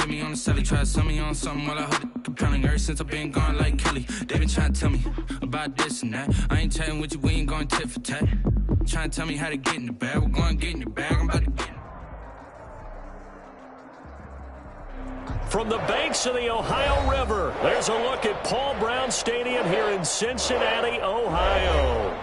get me on the celly. Try to sell me on something while I heard it compelling. Ever since I've been gone like Kelly, they been trying to tell me about this and that. I ain't chatting with you, we ain't going tit for tat. Trying to tell me how to get in the bag. We're going to get in the bag, I'm about to get in. From the banks of the Ohio River, there's a look at Paul Brown Stadium here in Cincinnati, Ohio.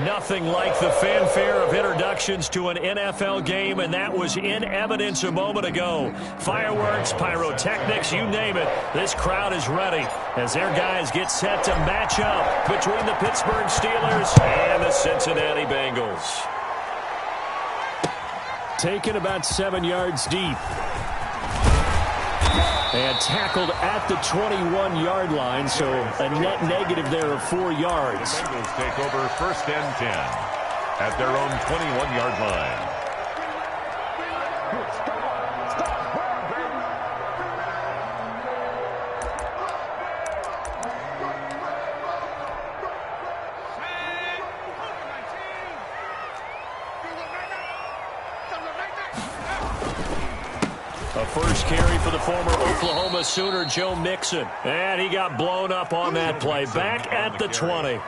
Nothing like the fanfare of introductions to an NFL game, and that was in evidence a moment ago. Fireworks, pyrotechnics, you name it. This crowd is ready as their guys get set to match up between the Pittsburgh Steelers and the Cincinnati Bengals. Taken about 7 yards deep. And tackled at the 21-yard line, so a net negative there of 4 yards. The Bengals take over 1st and 10 at their own 21-yard line. A first carry for the former Oklahoma Sooner, Joe Mixon. And he got blown up on that play. Back at the 20.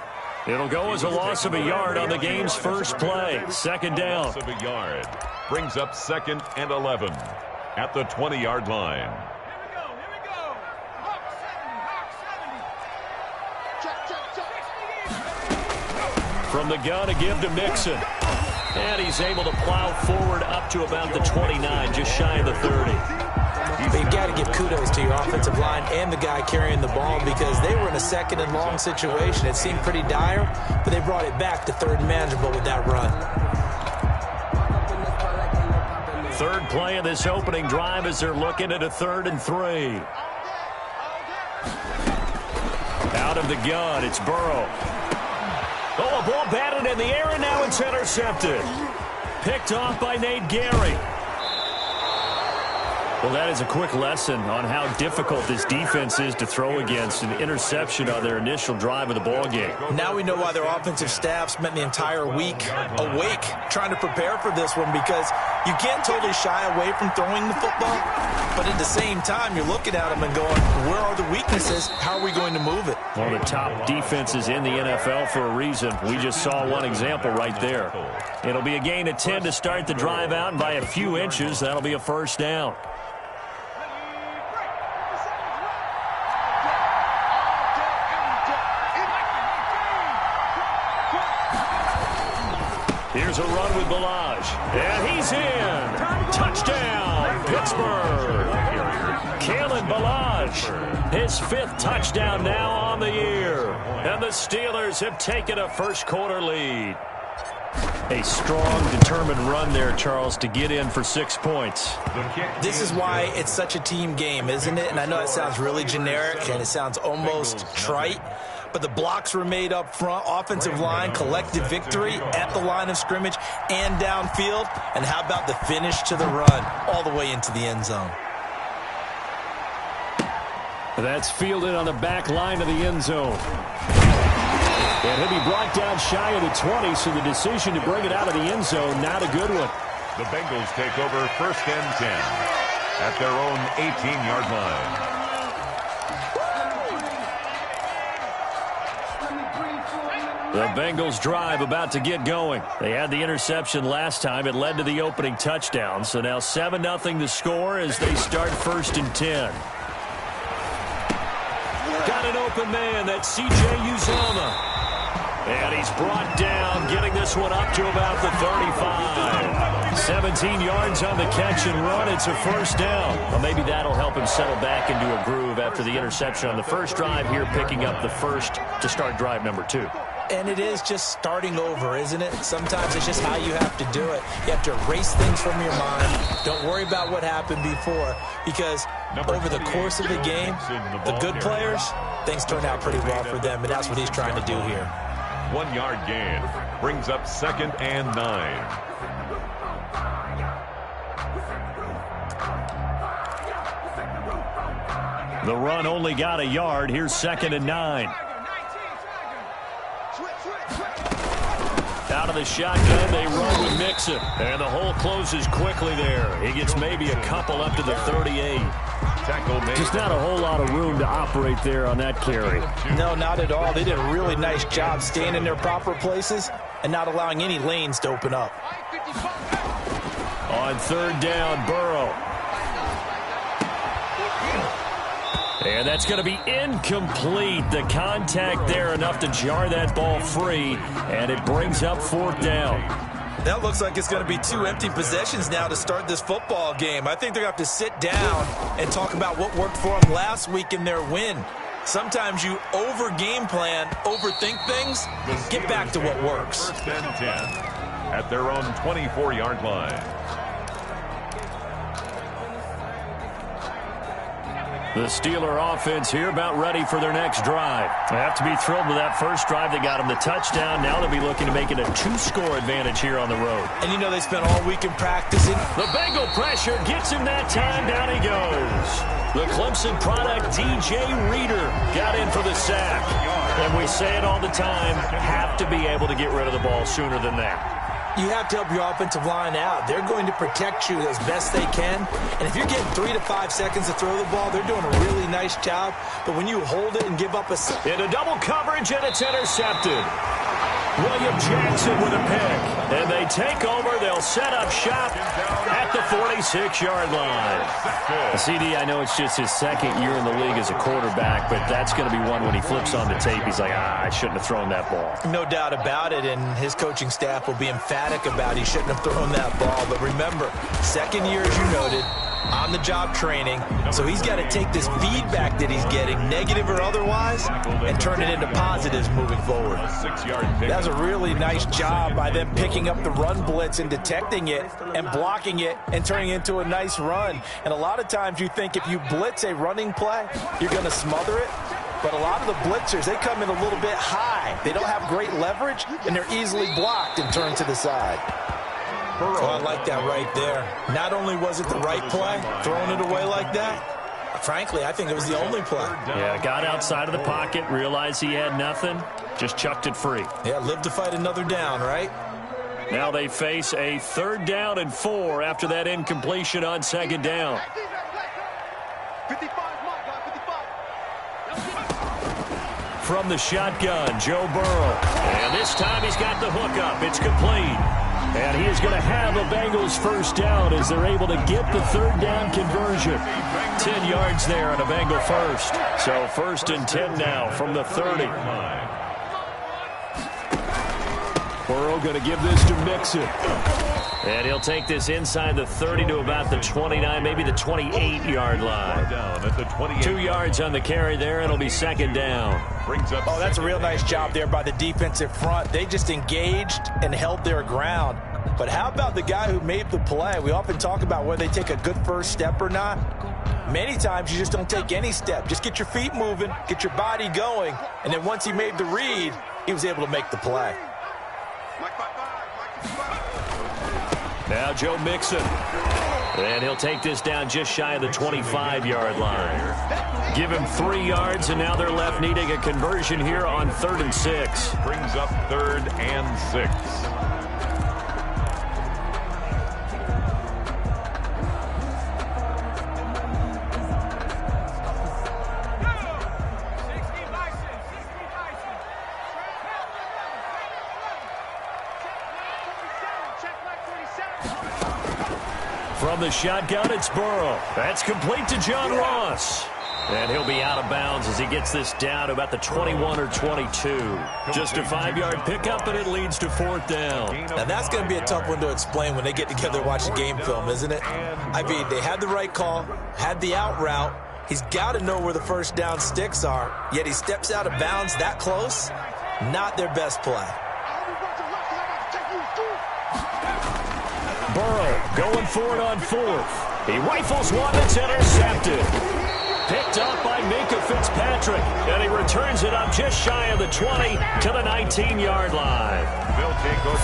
It'll go as a loss of a yard on the game's first play. 2nd down. Loss of a yard brings up 2nd and 11 at the 20-yard line. Here we go. Hawk 70. From the gun, a give to Mixon. And he's able to plow forward up to about the 29, just shy of the 30. But you've got to give kudos to your offensive line and the guy carrying the ball because they were in a 2nd and long situation. It seemed pretty dire, but they brought it back to 3rd and manageable with that run. 3rd play of this opening drive as they're looking at a 3rd and 3. Out of the gun, it's Burrow. Oh, a ball batted in the air, and now it's intercepted. Picked off by Nate Gary. Well, that is a quick lesson on how difficult this defense is to throw against. An interception on their initial drive of the ballgame. Now we know why their offensive staff spent the entire week awake trying to prepare for this one because you can't totally shy away from throwing the football, but at the same time, you're looking at them and going, where are the weaknesses? How are we going to move it? One of the top defenses in the NFL for a reason. We just saw one example right there. It'll be a gain of 10 to start the drive out, and by a few inches, that'll be a 1st down. Here's a run with Balaj. And he's in. Touchdown, Pittsburgh. Kalen Balaj, his 5th touchdown now on the year. And the Steelers have taken a first-quarter lead. A strong, determined run there, Charles, to get in for 6 points. This is why it's such a team game, isn't it? And I know it sounds really generic and it sounds almost trite, but the blocks were made up front, offensive line, collective victory at the line of scrimmage and downfield. And how about the finish to the run all the way into the end zone? That's fielded on the back line of the end zone. And he'll be brought down shy of the 20, so the decision to bring it out of the end zone, not a good one. The Bengals take over 1st and 10 at their own 18-yard line. The Bengals drive about to get going. They had the interception last time. It led to the opening touchdown. So now 7-0 the score as they start 1st and 10. Got an open man. That's C.J. Uzomah. And he's brought down, getting this one up to about the 35. 17 yards on the catch and run. It's a 1st down. Well, maybe that'll help him settle back into a groove after the interception on the first drive here, picking up the 1st to start drive number 2. And it is just starting over, isn't it? Sometimes it's just how you have to do it. You have to erase things from your mind. Don't worry about what happened before, because over the course of the game, the good players, things turn out pretty well for them, and that's what he's trying to do here. 1-yard gain brings up 2nd and 9. The run only got a yard. Here's 2nd and 9. Out of the shotgun, they run with Mixon. And the hole closes quickly there. He gets maybe a couple up to the 38. tackle made. Just not a whole lot of room to operate there on that carry. No, not at all. They did a really nice job staying in their proper places and not allowing any lanes to open up. On third down, Burrow. And that's going to be incomplete. The contact there enough to jar that ball free, and it brings up fourth down. That looks like it's going to be 2 empty possessions now to start this football game. I think they're going to have to sit down and talk about what worked for them last week in their win. Sometimes you over-game plan, overthink things, get back to what works. First and 10 at their own 24-yard line. The Steeler offense here about ready for their next drive. They have to be thrilled with that first drive. They got them the touchdown. Now they'll be looking to make it a 2-score advantage here on the road. And you know they spent all weekend practicing. The Bengal pressure gets him that time. Down he goes. The Clemson product, DJ Reader, got in for the sack. And we say it all the time, have to be able to get rid of the ball sooner than that. You have to help your offensive line out. They're going to protect you as best they can. And if you're getting 3 to 5 seconds to throw the ball, they're doing a really nice job. But when you hold it and give up a... Into double coverage, and it's intercepted. William Jackson with a pick. And they take over. They'll set up shop at the 46-yard line. CD, I know it's just his second year in the league as a quarterback, but that's going to be one when he flips on the tape. He's like, I shouldn't have thrown that ball. No doubt about it, and his coaching staff will be emphatic about he shouldn't have thrown that ball. But remember, second year, as you noted, on-the-job training, so he's got to take this feedback that he's getting, negative or otherwise, and turn it into positives moving forward. That's a really nice job by them picking up the run blitz and detecting it and blocking it and turning it into a nice run. And a lot of times you think if you blitz a running play, you're going to smother it. But a lot of the blitzers, they come in a little bit high. They don't have great leverage, and they're easily blocked and turned to the side. Oh, I like that right there. Not only was it the right play, throwing it away like that, frankly, I think it was the only play. Yeah, got outside of the pocket, realized he had nothing, just chucked it free. Yeah, live to fight another down, right? Now they face a 3rd down and 4 after that incompletion on 2nd down. From the shotgun, Joe Burrow. And this time he's got the hookup. It's complete. And he is going to have a Bengals first down as they're able to get the 3rd down conversion. 10 yards there on a Bengal first. So 1st and 10 now from the 30. Burrow going to give this to Mixon. And he'll take this inside the 30 to about the 29, maybe the 28-yard line. Down at the 28. 2 yards on the carry there. It'll be 2nd down. Oh, that's a real nice job there by the defensive front. They just engaged and held their ground. But how about the guy who made the play? We often talk about whether they take a good first step or not. Many times you just don't take any step. Just get your feet moving, get your body going, and then once he made the read, he was able to make the play. Now Joe Mixon. And he'll take this down just shy of the 25-yard line. Give him 3 yards, and now they're left needing a conversion here on 3rd and 6. Brings up 3rd and 6. From the shotgun, it's Burrow. That's complete to John Ross. And he'll be out of bounds as he gets this down to about the 21 or 22. Just a 5-yard pickup, and it leads to 4th down. Now, that's going to be a tough one to explain when they get together and watch the game film, isn't it? I mean, they had the right call, had the out route. He's got to know where the first down sticks are, yet he steps out of bounds that close. Not their best play. Burrow going for it on 4th. He rifles one that's intercepted. Picked up by Minka Fitzpatrick, and he returns it up just shy of the 20 to the 19-yard line.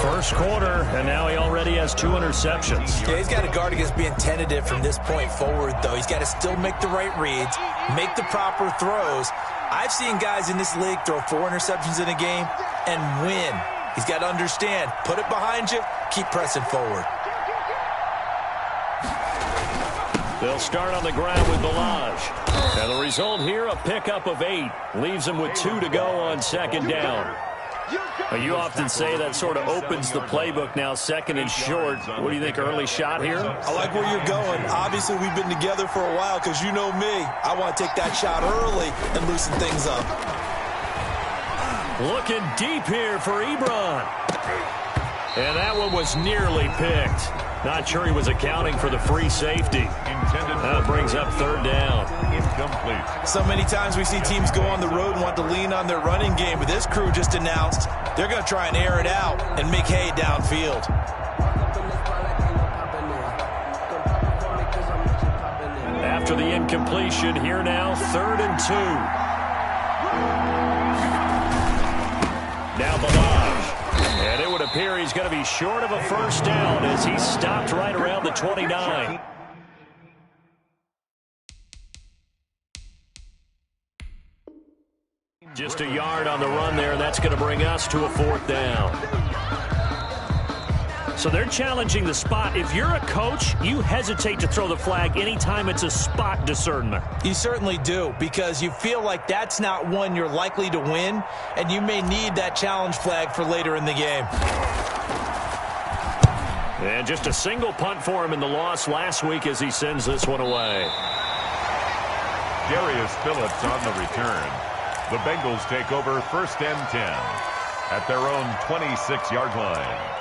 First quarter, and now he already has 2 interceptions. Yeah, he's got to guard against being tentative from this point forward, though. He's got to still make the right reads, make the proper throws. I've seen guys in this league throw 4 interceptions in a game and win. He's got to understand, put it behind you, keep pressing forward. They'll start on the ground with Balaj. And the result here, a pickup of 8. Leaves them with 2 to go on second down. You often say that sort of opens the playbook now, second and short. What do you think, early shot here? I like where you're going. Obviously, we've been together for a while because you know me. I want to take that shot early and loosen things up. Looking deep here for Ebron. And that one was nearly picked. Not sure he was accounting for the free safety. That brings up third down. Incomplete. So many times we see teams go on the road and want to lean on their running game, but this crew just announced they're going to try and air it out and make hay downfield. After the incompletion, here now, 3rd and 2. Now Balaj. And it would appear he's going to be short of a first down as he stopped right around the 29. Just a yard on the run there, and that's going to bring us to a 4th down. So they're challenging the spot. If you're a coach, you hesitate to throw the flag anytime it's a spot discernment. You certainly do, because you feel like that's not one you're likely to win, and you may need that challenge flag for later in the game. And just a single punt for him in the loss last week as he sends this one away. Darius Phillips on the return. The Bengals take over 1st and 10 at their own 26-yard line.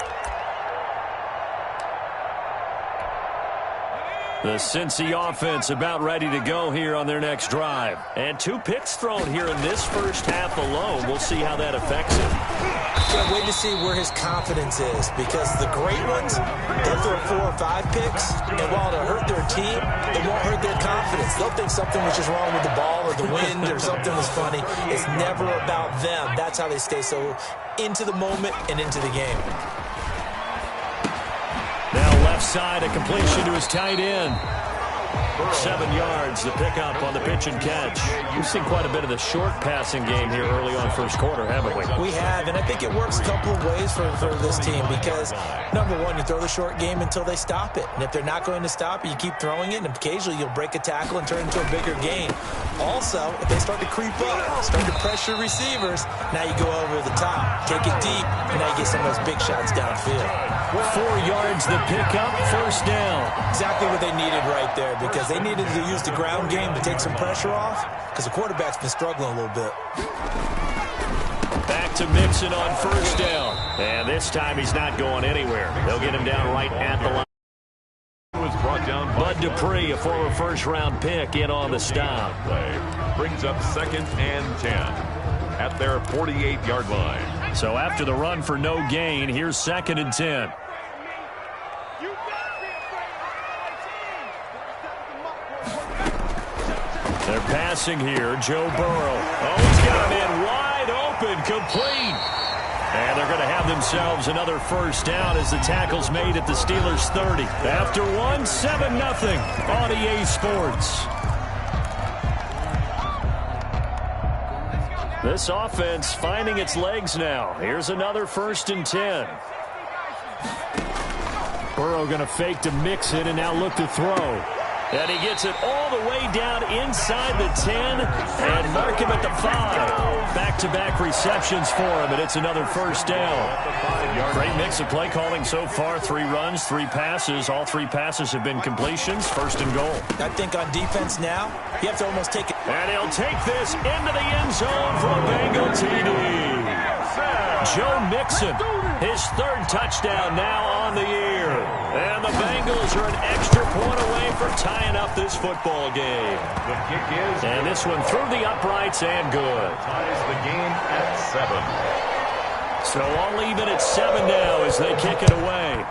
The Cincy offense about ready to go here on their next drive. And 2 picks thrown here in this first half alone. We'll see how that affects him. Can't wait to see where his confidence is, because the great ones, they'll throw 4 or 5 picks, and while it'll hurt their team, it won't hurt their confidence. They'll think something was just wrong with the ball or the wind or something was funny. It's never about them. That's how they stay so into the moment and into the game. Now left side, a completion to his tight end. 7 yards, the pickup on the pitch and catch. We've seen quite a bit of the short passing game here early on first quarter, haven't we? We have, and I think it works a couple of ways for this team because, number one, you throw the short game until they stop it. And if they're not going to stop it, you keep throwing it, and occasionally you'll break a tackle and turn it into a bigger gain. Also, if they start to creep up, start to pressure receivers, now you go over the top, take it deep, and now you get some of those big shots downfield. 4 yards, the pickup, first down. Exactly what they needed right there, because they needed to use the ground game to take some pressure off, because the quarterback's been struggling a little bit. Back to Mixon on first down. And this time he's not going anywhere. They'll get him down right at the line. Was brought down by Bud Dupree, a former first-round pick, in on the stop. Brings up 2nd and 10 at their 48-yard line. So after the run for no gain, here's 2nd and 10. They're passing here. Joe Burrow. Oh, he's got him in wide open, complete. And they're going to have themselves another first down as the tackle's made at the Steelers' 30. After one, 7-0 on EA Sports. This offense finding its legs now. Here's another 1st and 10. Burrow going to fake to Mixon and now look to throw. And he gets it all the way down inside the 10 and mark him at the 5. Back-to-back receptions for him, and it's another first down. Great mix of play calling so far. 3 runs, 3 passes. All 3 passes have been completions. 1st and goal. I think on defense now, you have to almost take it. And he'll take this into the end zone for a Bengal TD. Joe Mixon, his 3rd touchdown now on the year. And the Bengals are an extra point away from tying up this football game. The kick is, and this one through the uprights and good. Ties the game at 7. So all even at 7 now as they kick it away.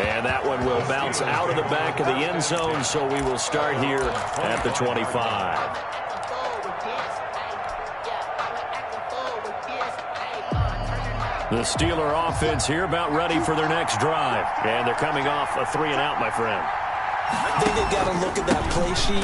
And that one will bounce out of the back of the end zone, so we will start here at the 25. The Steeler offense here about ready for their next drive. And they're coming off a 3-and-out, my friend. I think they've got to look at that play sheet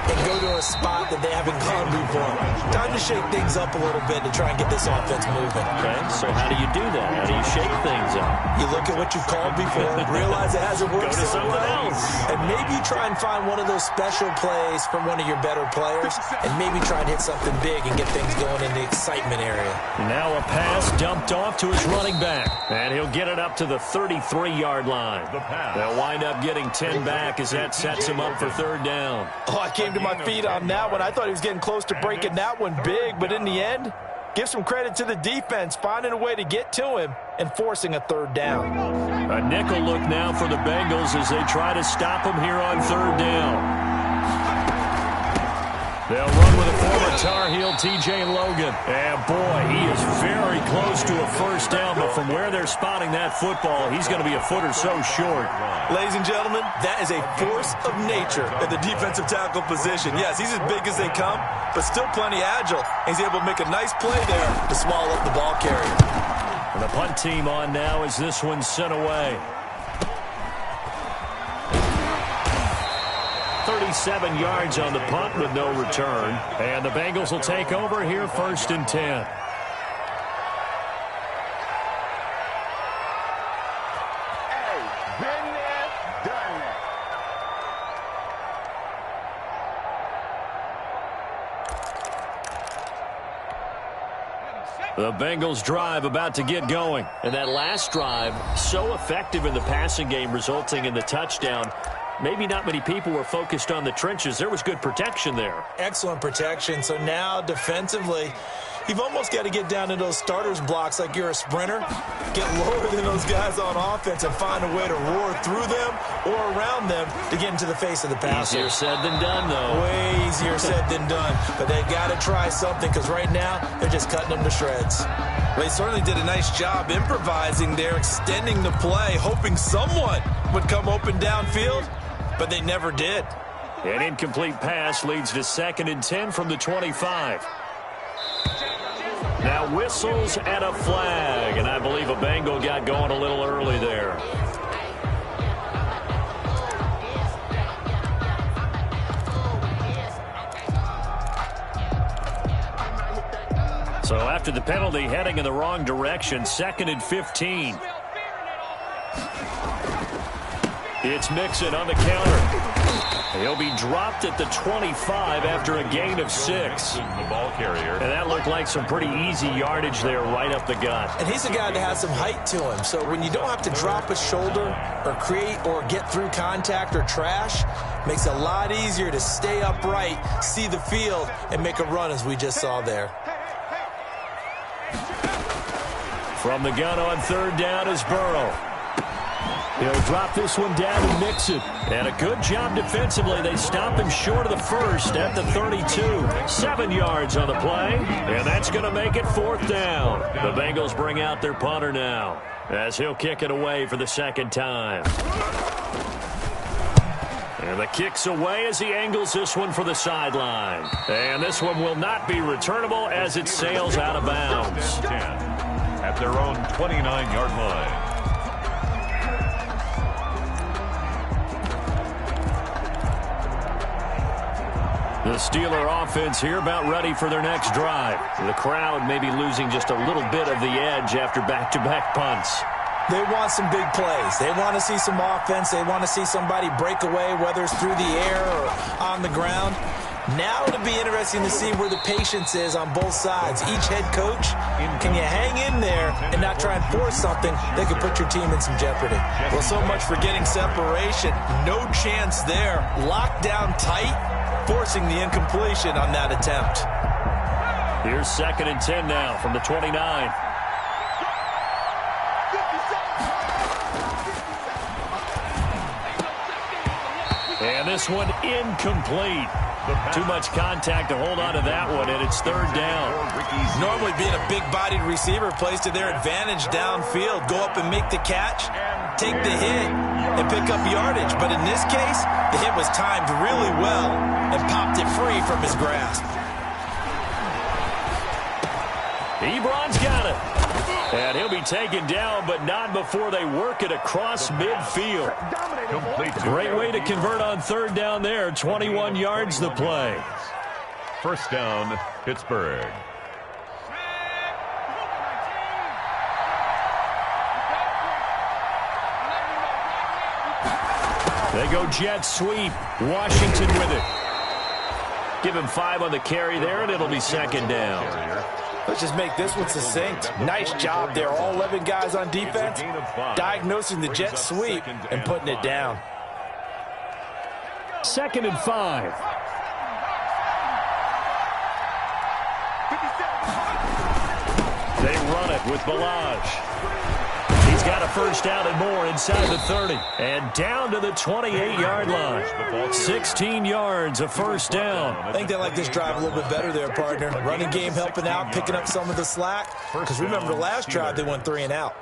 and go to a spot that they haven't gone before. Time to shake things up a little bit to try and get this offense moving. Okay, so how do you do that? How do you shake things up? You look at what you've called before, realize it hasn't worked Go to so something well, else. and maybe try and find one of those special plays from one of your better players, and maybe try and hit something big and get things going in the excitement area. Now a pass dumped off to his running back, and he'll get it up to the 33-yard line. They'll wind up getting 10 back as that sets him up for third down. Oh, I came to my feet on that one. I thought he was getting close to breaking that one big, but in the end, give some credit to the defense, finding a way to get to him and forcing a third down. A nickel look now for the Bengals as they try to stop him here on third down. They'll run with a former Tar Heel, T.J. Logan. And, boy, he is very close to a first down, but from where they're spotting that football, he's going to be a foot or so short. Ladies and gentlemen, that is a force of nature at the defensive tackle position. Yes, he's as big as they come, but still plenty agile. He's able to make a nice play there to swallow up the ball carrier. And the punt team on now as this one's sent away. 37 yards on the punt with no return. And the Bengals will take over here first and 10. The Bengals drive about to get going. And that last drive, so effective in the passing game, resulting in the touchdown. Maybe not many people were focused on the trenches. There was good protection there. Excellent protection. So now defensively, you've almost got to get down to those starters blocks like you're a sprinter. Get lower than those guys on offense and find a way to roar through them or around them to get into the face of the passer. Easier said than done, though. Way easier said than done. But they've got to try something because right now they're just cutting them to shreds. They certainly did a nice job improvising there, extending the play, hoping someone would come open downfield. But they never did. An incomplete pass leads to 2nd and 10 from the 25. Now whistles and a flag, and I believe a Bengal got going a little early there. So after the penalty, heading in the wrong direction, 2nd and 15. It's Mixon on the counter. He'll be dropped at the 25 after a gain of 6. The ball carrier. And that looked like some pretty easy yardage there right up the gut. And he's a guy that has some height to him. So when you don't have to drop a shoulder or create or get through contact or trash, makes it a lot easier to stay upright, see the field, and make a run as we just saw there. From the gun on third down is Burrow. He'll drop this one down and mix it. And a good job defensively. They stop him short of the first at the 32. 7 yards on the play. And that's going to make it 4th down. The Bengals bring out their punter now as he'll kick it away for the 2nd time. And the kick's away as he angles this one for the sideline. And this one will not be returnable as it sails out of bounds. 10 at their own 29-yard line. The Steeler offense here about ready for their next drive. The crowd may be losing just a little bit of the edge after back-to-back punts. They want some big plays. They want to see some offense. They want to see somebody break away, whether it's through the air or on the ground. Now it'll be interesting to see where the patience is on both sides. Each head coach, can you hang in there and not try and force something that could put your team in some jeopardy? Well, so much for getting separation. No chance there. Locked down tight, forcing the incompletion on that attempt. Here's 2nd and 10 now from the 29. And this one incomplete. Too much contact to hold on to that one, and it's 3rd down. Normally being a big-bodied receiver plays to their advantage downfield. Go up and make the catch, take the hit, and pick up yardage. But in this case, the hit was timed really well and popped it free from his grasp. Ebron's got it. And he'll be taken down, but not before they work it across midfield. Great way to convert on third down there. 21 yards the play. First down, Pittsburgh. They go jet sweep. Washington with it. Give him 5 on the carry there, and it'll be second down. Let's just make this one succinct. Nice job there. All 11 guys on defense diagnosing the jet sweep and putting it down. 2nd and 5. They run it with Balaj. He's got a first down and more inside the 30. And down to the 28-yard line. 16 yards, a first down. I think they like this drive a little bit better there, partner. Running game helping out, picking up some of the slack. Because remember, the last drive, they went 3 and out.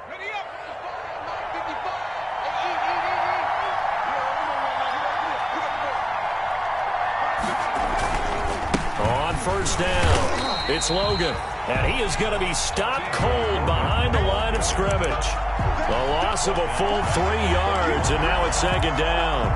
On first down, it's Logan. And he is going to be stopped cold behind the line of scrimmage. The loss of a full 3 yards, and now it's second down.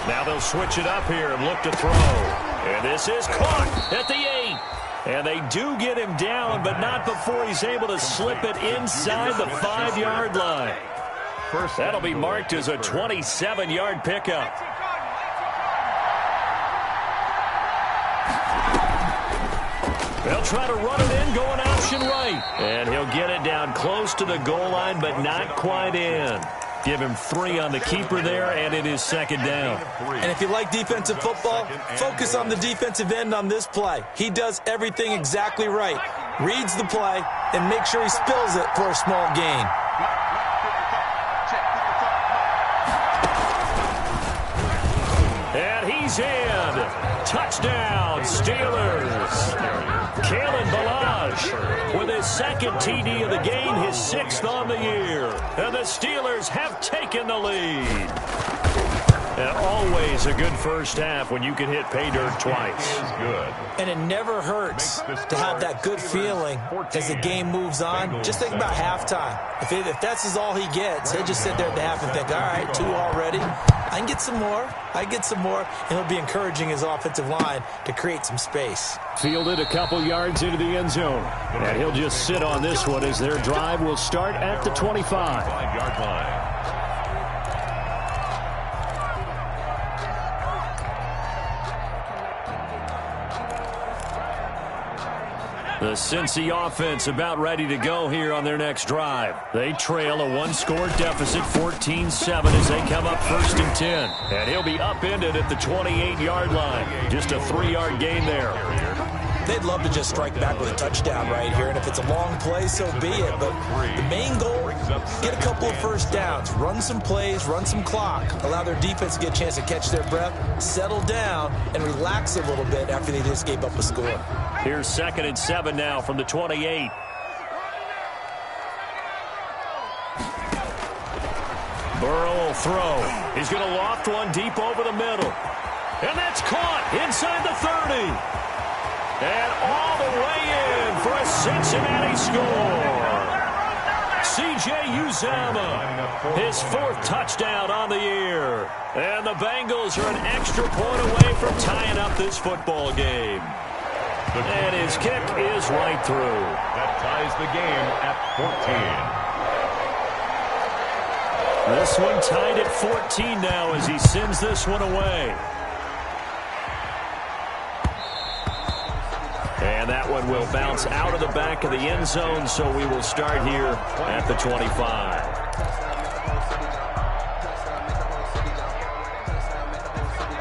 Now they'll switch it up here and look to throw. And this is caught at the 8. And they do get him down, but not before he's able to slip it inside the 5-yard line. That'll be marked as a 27-yard pickup. They'll try to run it in, going option right. And he'll get it down close to the goal line, but not quite in. Give him 3 on the keeper there, and it is second down. And if you like defensive football, focus on the defensive end on this play. He does everything exactly right. Reads the play and makes sure he spills it for a small gain. And he's in. Touchdown, Steelers. Kalen Balaj with his 2nd TD of the game, his 6th on the year. And the Steelers have taken the lead. And always a good first half when you can hit pay dirt twice. Good. And it never hurts to have that good feeling as the game moves on. Just think about halftime. If that's all he gets, he'll just sit there at the half and think, all right, 2 already. I can get some more. And he'll be encouraging his offensive line to create some space. Fielded a couple yards into the end zone. And he'll just sit on this one as their drive will start at the 25. 5-yard line. The Cincy offense about ready to go here on their next drive. They trail a 1-score deficit, 14-7, as they come up 1st and 10. And he'll be upended at the 28-yard line. Just a 3-yard gain there. They'd love to just strike back with a touchdown right here, and if it's a long play, so be it. But the main goal, get a couple of first downs, run some plays, run some clock, allow their defense to get a chance to catch their breath, settle down, and relax a little bit after they just gave up a score. Here's 2nd and 7 now from the 28. Burrow will throw. He's going to loft one deep over the middle. And that's caught inside the 30. And all the way in for a Cincinnati score. C.J. Uzomah, his 4th touchdown on the year. And the Bengals are an extra point away from tying up this football game. And his kick is right through. That ties the game at 14. This one tied at 14 now as he sends this one away. And that one will bounce out of the back of the end zone, so we will start here at the 25.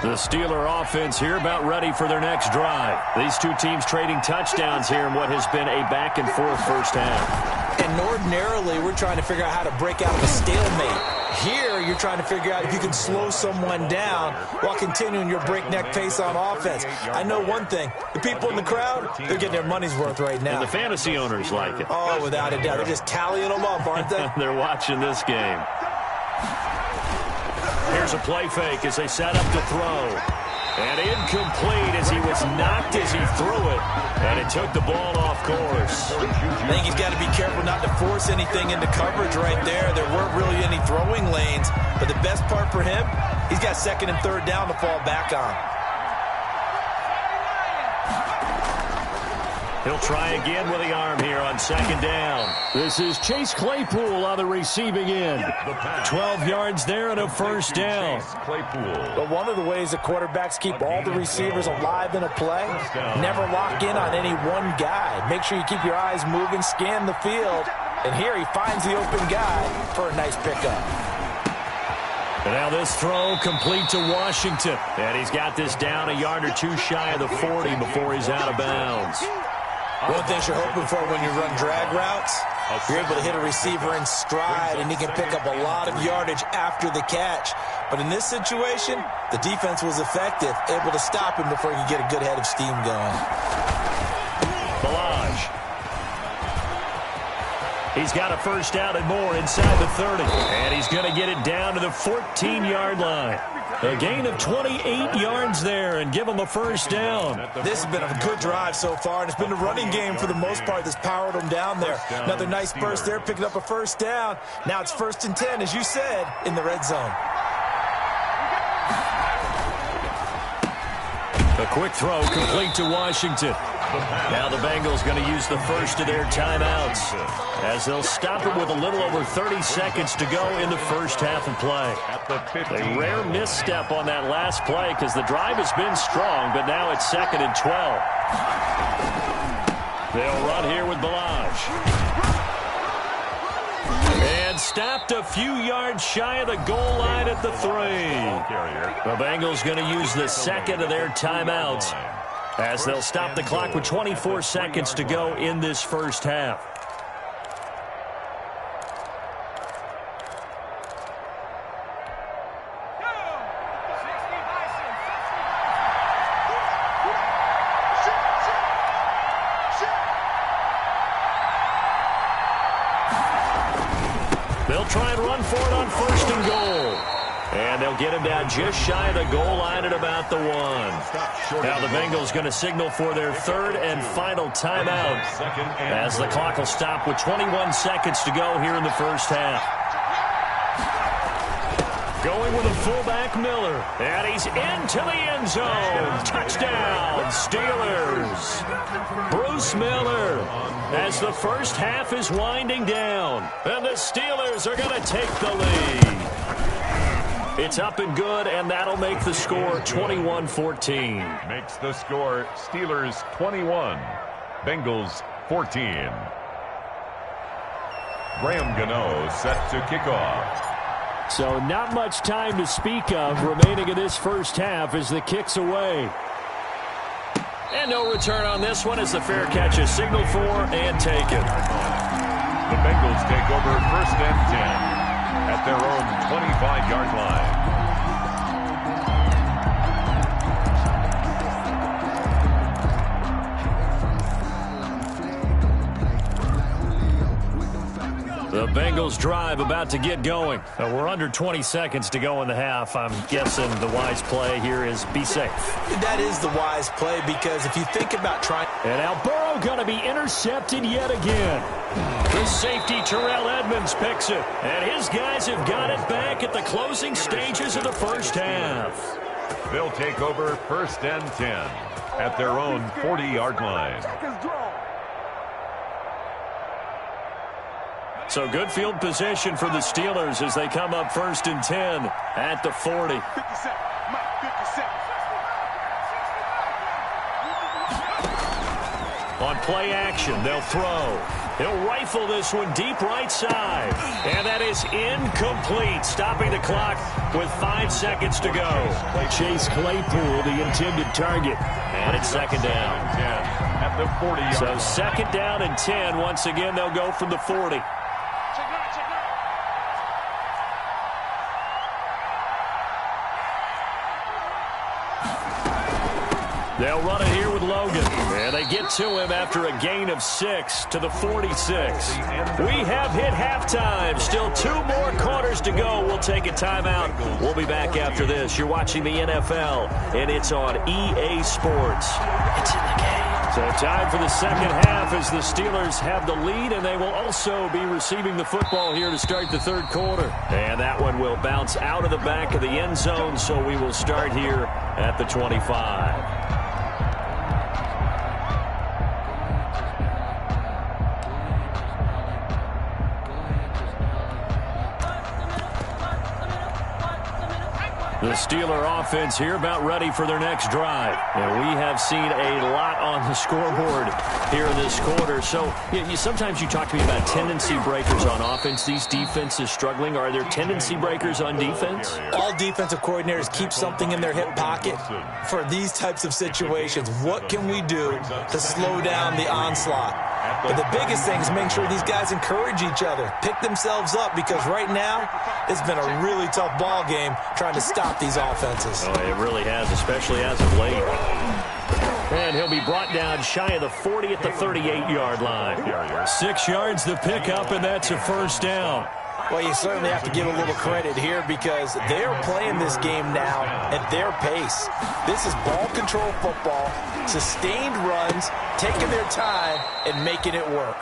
The Steeler offense here about ready for their next drive. These two teams trading touchdowns here in what has been a back-and-forth first half. And ordinarily, we're trying to figure out how to break out of a stalemate. Here, you're trying to figure out if you can slow someone down while continuing your breakneck pace on offense. I know one thing. The people in the crowd, they're getting their money's worth right now. And the fantasy owners like it. Oh, without a doubt. They're just tallying them up, aren't they? They're watching this game. Here's a play fake as they set up to throw. And incomplete as he was knocked as he threw it. And it took the ball off course. I think he's got to be careful not to force anything into coverage right there. There weren't really any throwing lanes. But the best part for him, he's got second and third down to fall back on. He'll try again with the arm here on second down. This is Chase Claypool on the receiving end. 12 yards there and a first down. But one of the ways the quarterbacks keep all the receivers alive in a play, never lock in on any one guy. Make sure you keep your eyes moving, scan the field. And here he finds the open guy for a nice pickup. And now this throw complete to Washington. And he's got this down a yard or two shy of the 40 before he's out of bounds. One thing you're hoping for when you run drag routes, you're able to hit a receiver in stride, and he can pick up a lot of yardage after the catch. But in this situation, the defense was effective, able to stop him before he could get a good head of steam going. Balaj. He's got a first down and more inside the 30. And he's going to get it down to the 14-yard line. A gain of 28 yards there and give him a first down. This has been a good drive so far, and it's been the running game for the most part that's powered them down there. Another nice burst there, picking up a first down. Now it's 1st and 10, as you said, in the red zone. A quick throw complete to Washington. Now the Bengals going to use the first of their timeouts as they'll stop it with a little over 30 seconds to go in the first half of play. A rare misstep on that last play because the drive has been strong, but now it's 2nd and 12. They'll run here with Balaj. And stopped a few yards shy of the goal line at the 3. The Bengals going to use the second of their timeouts as they'll stop the clock with 24 seconds to go in this first half. They'll try and run for it on 1st and goal. And they'll get him down just shy of the goal line at about the 1. Now the Bengals going to signal for their 3rd and final timeout as the clock will stop with 21 seconds to go here in the first half. Going with a fullback, Miller. And he's into the end zone. Touchdown, Steelers. Bruce Miller as the first half is winding down. And the Steelers are going to take the lead. It's up and good, and that'll make the score 21-14. Makes the score Steelers 21, Bengals 14. Graham Gano set to kick off. So not much time to speak of remaining in this first half as the kick's away. And no return on this one as the fair catch is signaled for and taken. The Bengals take over 1st and 10 at their own 25-yard line. The Bengals drive about to get going. We're under 20 seconds to go in the half. I'm guessing the wise play here is be safe. That is the wise play because if you think about trying... And now Burrow going to be intercepted yet again. The safety Terrell Edmonds picks it. And his guys have got it back at the closing stages of the first half. They'll take over 1st and 10 at their own 40-yard line. So good field position for the Steelers as they come up 1st and 10 at the 40. On play action, they'll throw. He'll rifle this one deep right side. And that is incomplete, stopping the clock with 5 seconds to go. Chase Claypool, the intended target. And it's 2nd down. At the 40-yard So line. 2nd down and 10. Once again, they'll go from the 40. They'll run it here with Logan. And they get to him after a gain of 6 to the 46. We have hit halftime. Still 2 more quarters to go. We'll take a timeout. We'll be back after this. You're watching the NFL, and it's on EA Sports. It's in the game. So time for the second half as the Steelers have the lead, and they will also be receiving the football here to start the third quarter. And that one will bounce out of the back of the end zone, so we will start here at the 25. The Steeler offense here about ready for their next drive. And we have seen a lot on the scoreboard here in this quarter. So sometimes you talk to me about tendency breakers on offense. These defenses struggling. Are there tendency breakers on defense? All defensive coordinators keep something in their hip pocket for these types of situations. What can we do to slow down the onslaught? But the biggest thing is making sure these guys encourage each other, pick themselves up, because right now it's been a really tough ball game trying to stop these offenses. Oh, it really has, especially as of late. And he'll be brought down shy of the 40 at the 38-yard line. 6 yards the pickup, and that's a first down. Well, you certainly have to give a little credit here because they're playing this game now at their pace. This is ball control football, sustained runs, taking their time and making it work.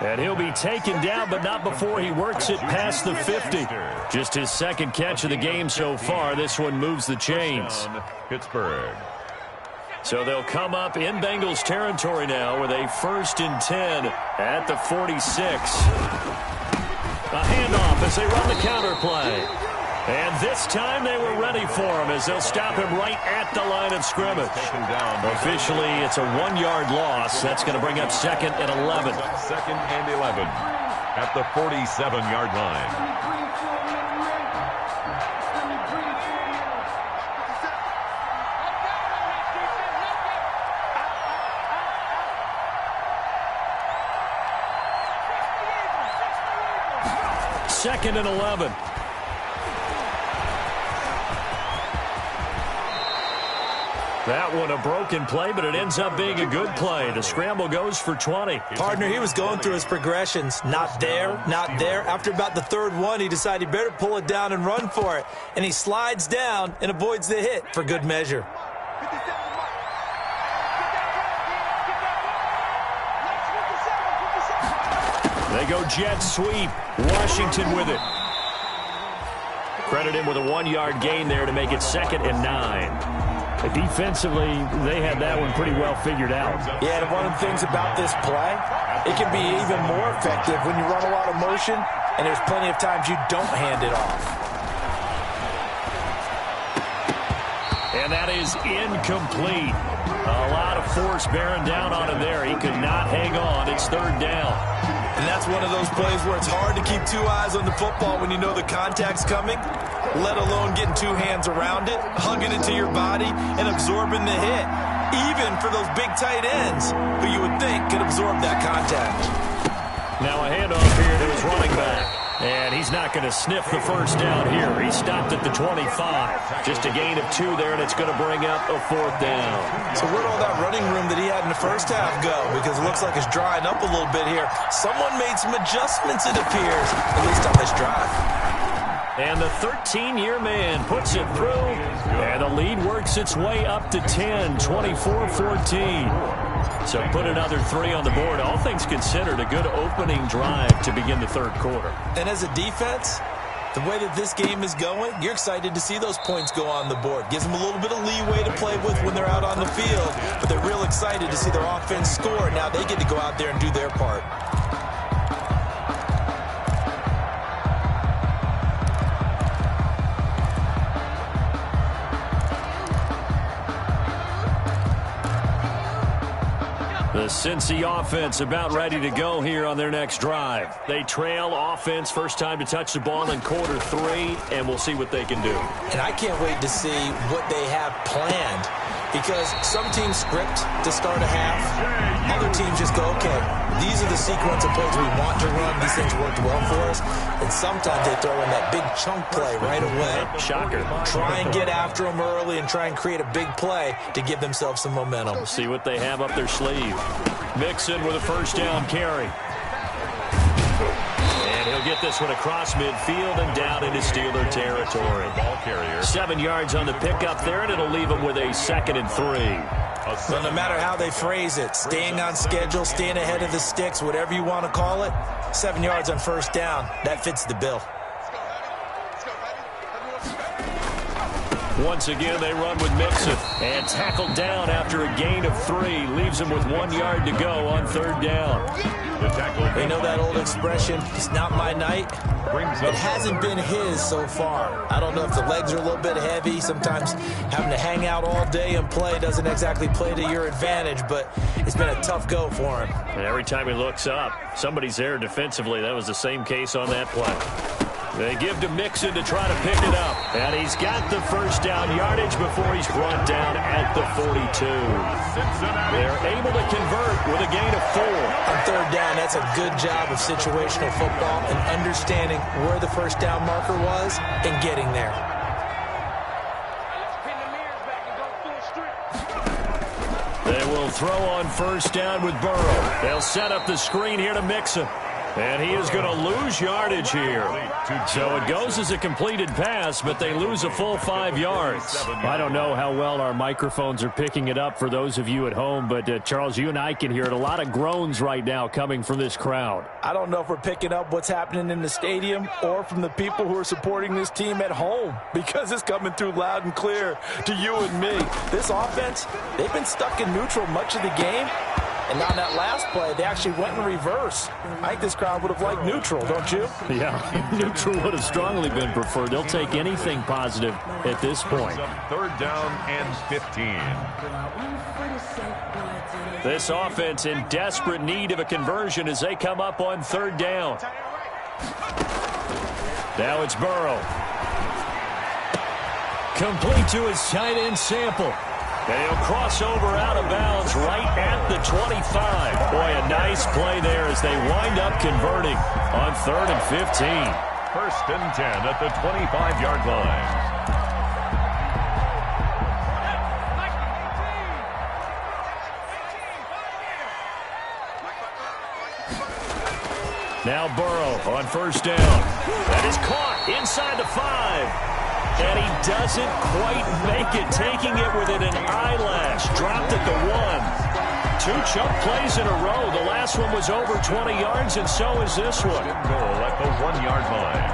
And he'll be taken down, but not before he works it past the 50. Just his second catch of the game so far. This one moves the chains. Pittsburgh. So they'll come up in Bengals territory now with a 1st and 10 at the 46. A handoff as they run the counter play. And this time they were ready for him as they'll stop him right at the line of scrimmage. Officially, it's a 1-yard loss. That's going to bring up 2nd and 11. 2nd and 11 at the 47-yard line. Second and 11. That one a broken play, but it ends up being a good play. The scramble goes for 20. Partner, he was going through his progressions. Not there, not there. After about the 3rd one, he decided he better pull it down and run for it. And he slides down and avoids the hit for good measure. They go jet sweep. Washington with it. Credit him with a 1-yard gain there to make it 2nd and 9. Defensively, they had that one pretty well figured out. Yeah, and one of the things about this play, it can be even more effective when you run a lot of motion, and there's plenty of times you don't hand it off. And that is incomplete. A lot of force bearing down on him there. He could not hang on. It's 3rd down. And that's one of those plays where it's hard to keep 2 eyes on the football when you know the contact's coming, let alone getting 2 hands around it, hugging it to your body, and absorbing the hit, even for those big tight ends who you would think could absorb that contact. Now a handoff here to his running back. And he's not going to sniff the first down here. He stopped at the 25. Just a gain of 2 there, and it's going to bring up a 4th down. So where'd all that running room that he had in the first half go? Because it looks like it's drying up a little bit here. Someone made some adjustments, it appears, at least on this drive. And the 13-year man puts it through, and the lead works its way up to 10, 24-14. So put another 3 on the board. All things considered, a good opening drive to begin the 3rd quarter. And as a defense, the way that this game is going, you're excited to see those points go on the board. Gives them a little bit of leeway to play with when they're out on the field, but they're real excited to see their offense score. Now they get to go out there and do their part. The Cincy offense about ready to go here on their next drive. They trail offense, first time to touch the ball in quarter 3, and we'll see what they can do. And I can't wait to see what they have planned Because some teams script to start a half. Other teams just go, okay, these are the sequence of plays we want to run. These things worked well for us. And sometimes they throw in that big chunk play right away. Shocker. Try and get after them early and try and create a big play to give themselves some momentum. See what they have up their sleeve. Mixon with a first down carry. And he'll get this one across midfield and down into Steeler territory. Ball carrier. 7 yards on the pickup there, and it'll leave him with a 2nd and 3. So no matter how they phrase it, staying on schedule, staying ahead of the sticks, whatever you want to call it, 7 yards on first down, that fits the bill. Once again, they run with Mixon. And tackled down after a gain of 3. Leaves him with 1 yard to go on 3rd down. They know that old expression, it's not my night. It hasn't been his so far. I don't know if the legs are a little bit heavy. Sometimes having to hang out all day and play doesn't exactly play to your advantage, but it's been a tough go for him. And every time he looks up, somebody's there defensively. That was the same case on that play. They give to Mixon to try to pick it up. And he's got the first down yardage before he's brought down at the 42. They're able to convert with a gain of 4. On 3rd down, that's a good job of situational football and understanding where the first down marker was and getting there. They will throw on first down with Burrow. They'll set up the screen here to Mixon. And he is going to lose yardage here. So it goes as a completed pass, but they lose a full 5 yards. I don't know how well our microphones are picking it up for those of you at home, but Charles, you and I can hear it. A lot of groans right now coming from this crowd. I don't know if we're picking up what's happening in the stadium or from the people who are supporting this team at home, because it's coming through loud and clear to you and me. This offense, they've been stuck in neutral much of the game. And on that last play, they actually went in reverse. I think this crowd would have liked neutral, don't you? Yeah, neutral would have strongly been preferred. They'll take anything positive at this point. 3rd down and 15. This offense in desperate need of a conversion as they come up on 3rd down. Now it's Burrow. Complete to his tight end Sample. And he'll cross over out of bounds right at the 25. Boy, a nice play there as they wind up converting on 3rd and 15. 1st and 10 at the 25-yard line. Now Burrow on first down. That is caught inside the 5. And he doesn't quite make it, taking it within an eyelash. Dropped at the 1. 2 chunk plays in a row. The last one was over 20 yards, and so is this one. Goal at the 1-yard line.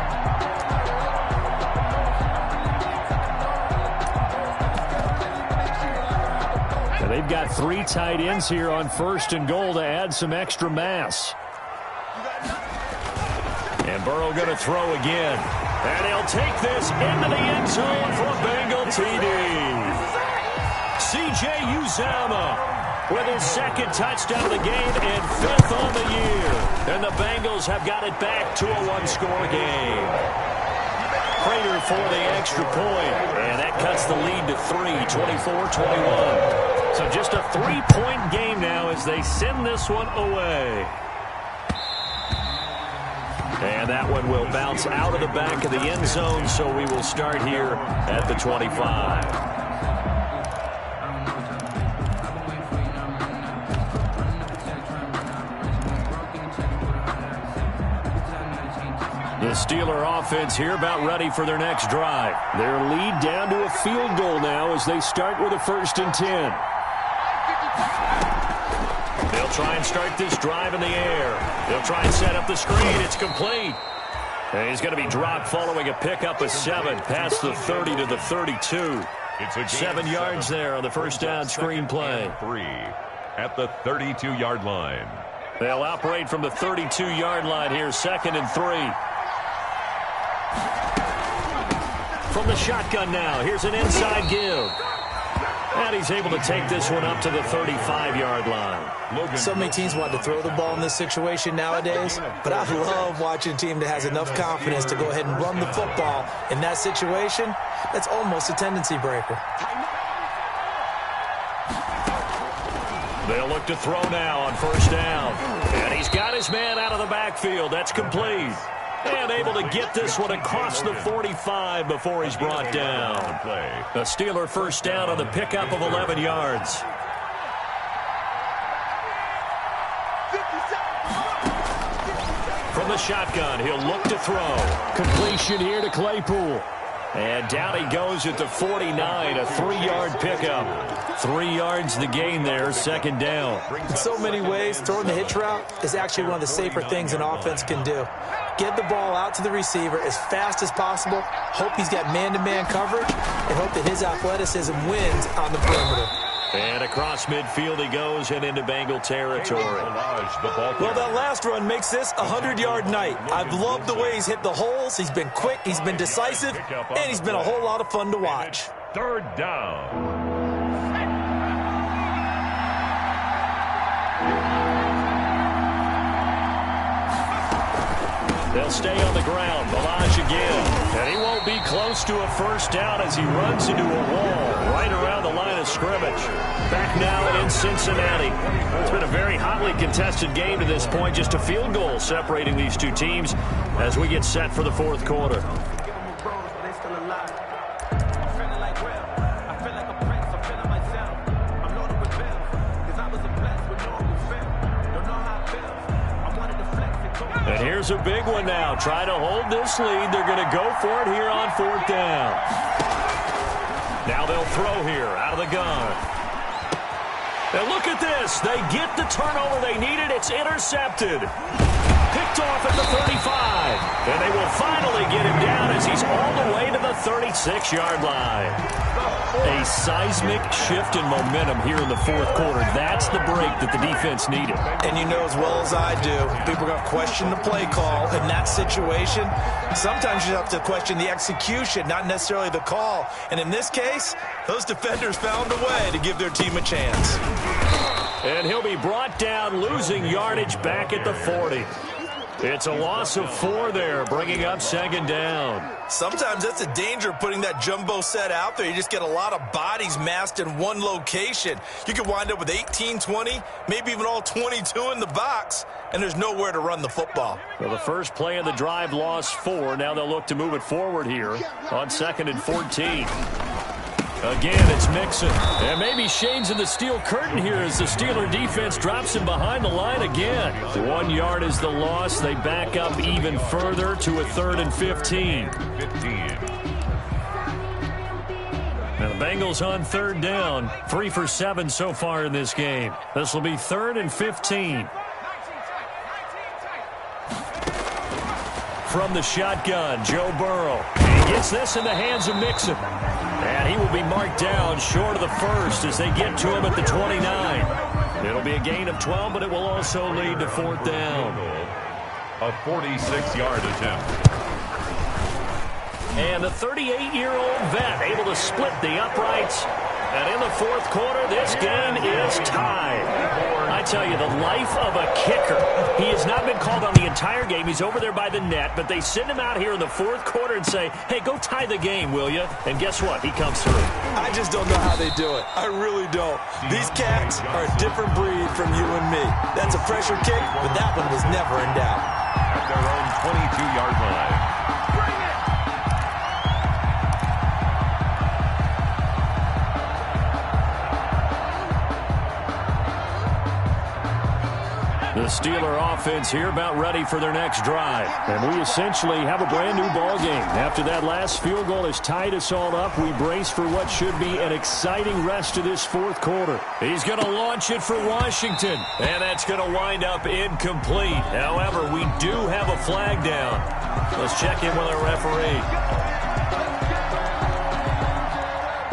Now they've got 3 tight ends here on 1st and goal to add some extra mass. And Burrow going to throw again. And he'll take this into the end zone for a Bengal TD. C.J. Uzomah with his 2nd touchdown of the game and 5th on the year. And the Bengals have got it back to a 1-score game. Prater for the extra point. And that cuts the lead to 3, 24-21. So just a 3-point game now as they send this one away. And that one will bounce out of the back of the end zone, so we will start here at the 25. The Steeler offense here about ready for their next drive. Their lead down to a field goal now as they start with a 1st and 10. They'll try and start this drive in the air. They'll try and set up the screen. It's complete. And he's going to be dropped following a pickup of 7 past the 30 to the 32. It's a 7 yards there on the first down screen play. 3 at the 32-yard line. They'll operate from the 32-yard line here, 2nd and 3. From the shotgun now, here's an inside give. And he's able to take this one up to the 35-yard line. So many teams want to throw the ball in this situation nowadays, but I love watching a team that has enough confidence to go ahead and run the football in that situation. That's almost a tendency breaker. They'll look to throw now on first down. And he's got his man out of the backfield. That's complete. And able to get this one across the 45 before he's brought down. A Steeler first down on the pickup of 11 yards. From the shotgun, he'll look to throw. Completion here to Claypool. And down he goes at the 49, a 3-yard pickup. 3 yards the gain there, second down. In so many ways, throwing the hitch route is actually one of the safer things an offense can do. Get the ball out to the receiver as fast as possible, hope he's got man-to-man coverage, and hope that his athleticism wins on the perimeter. And across midfield he goes and into Bengal territory. Well, that last run makes this a 100-yard night. I've loved the way he's hit the holes. He's been quick, he's been decisive, and he's been a whole lot of fun to watch. Third down. They'll stay on the ground. Balaj again. And he won't be close to a first down as he runs into a wall right around the line of scrimmage. Back now in Cincinnati. It's been a very hotly contested game to this point. Just a field goal separating these two teams as we get set for the fourth quarter. And here's a big one now. Try to hold this lead. They're going to go for it here on fourth down. Now they'll throw here out of the gun. And look at this. They get the turnover they needed. It's intercepted. Picked off at the 35. And they will finally get him down as he's all the way to the 36-yard line. A seismic shift in momentum here in the fourth quarter. That's the break that the defense needed. And you know as well as I do, people are going to question the play call in that situation. Sometimes you have to question the execution, not necessarily the call. And in this case, those defenders found a way to give their team a chance. And he'll be brought down, losing yardage back at the 40. It's a loss of 4 there, bringing up second down. Sometimes that's the danger of putting that jumbo set out there. You just get a lot of bodies massed in one location. You could wind up with 18, 20, maybe even all 22 in the box, and there's nowhere to run the football. Well, the first play of the drive lost 4. Now they'll look to move it forward here on 2nd and 14. Again, it's Mixon. And maybe shades of the steel curtain here as the Steeler defense drops him behind the line again. 1 yard is the loss. They back up even further to a 3rd and 15. Now the Bengals on 3rd down. 3 for 7 so far in this game. This will be 3rd and 15. From the shotgun, Joe Burrow. He gets this in the hands of Mixon. And he will be marked down short of the first as they get to him at the 29. It'll be a gain of 12, but it will also lead to 4th down. A 46-yard attempt. And the 38-year-old vet able to split the uprights. And in the fourth quarter, this game is tied. I tell you, the life of a kicker. He has not been called on the entire game. He's over there by the net, but they send him out here in the fourth quarter and say, hey, go tie the game, will you? And guess what? He comes through. I just don't know how they do it. I really don't. These cats are a different breed from you and me. That's a pressure kick, but that one was never in doubt. At their own 22-yard line. The Steeler offense here about ready for their next drive. And we essentially have a brand new ball game. After that last field goal has tied us all up, we brace for what should be an exciting rest of this fourth quarter. He's going to launch it for Washington. And that's going to wind up incomplete. However, we do have a flag down. Let's check in with our referee.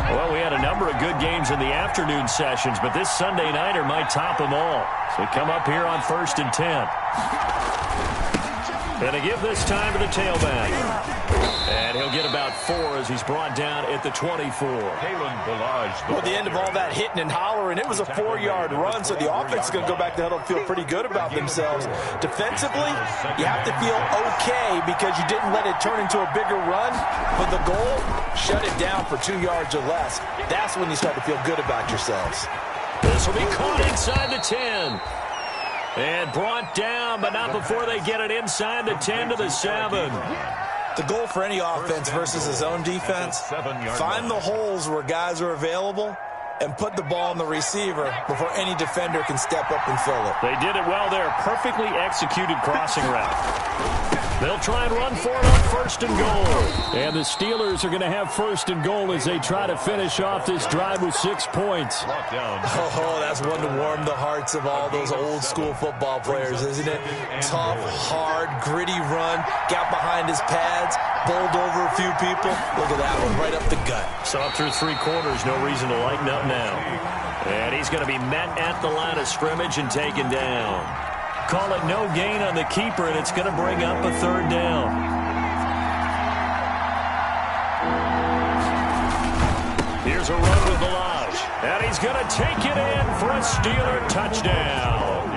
Well, we had a number of good games in the afternoon sessions, but this Sunday nighter might top them all. So we come up here on 1st and 10. And to give this time to the tailback. And he'll get about 4 as he's brought down at the 24. Well, at the end of all that hitting and hollering, it was a 4-yard run, so the offense is going to go back to the huddle and feel pretty good about themselves. Defensively, you have to feel okay because you didn't let it turn into a bigger run, but the goal, shut it down for 2 yards or less. That's when you start to feel good about yourselves. This will be caught inside the 10. And brought down, but not before they get it inside the 10 to the 7. The goal for any offense versus a zone defense, find the holes where guys are available and put the ball on the receiver before any defender can step up and fill it. They did it well there. Perfectly executed crossing route. They'll try and run for it on 1st and goal. And the Steelers are going to have 1st and goal as they try to finish off this drive with 6 points. Oh, that's one to warm the hearts of all those old school football players, isn't it? Tough, hard, gritty run, got behind his pads, bowled over a few people. Look at that one, right up the gut. Saw through 3 quarters, no reason to lighten up now. And he's going to be met at the line of scrimmage and taken down. Call it no gain on the keeper, and it's going to bring up a 3rd down. Here's a run with Balazs, and he's going to take it in for a Steeler touchdown.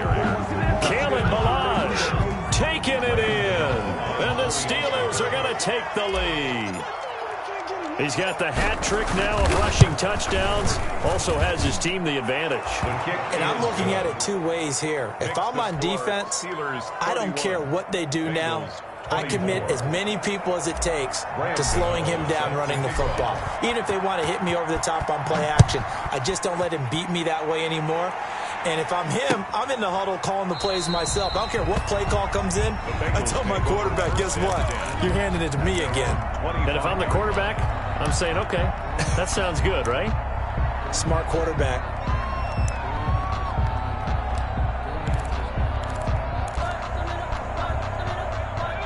Kalen Balazs taking it in, and the Steelers are going to take the lead. He's got the hat trick now of rushing touchdowns. Also has his team the advantage. And I'm looking at it 2 ways here. If I'm on defense, I don't care what they do now. I commit as many people as it takes to slowing him down running the football. Even if they want to hit me over the top on play action, I just don't let him beat me that way anymore. And if I'm him, I'm in the huddle calling the plays myself. I don't care what play call comes in. I tell my quarterback, guess what? You're handing it to me again. And if I'm the quarterback, I'm saying, okay, that sounds good, right? Smart quarterback.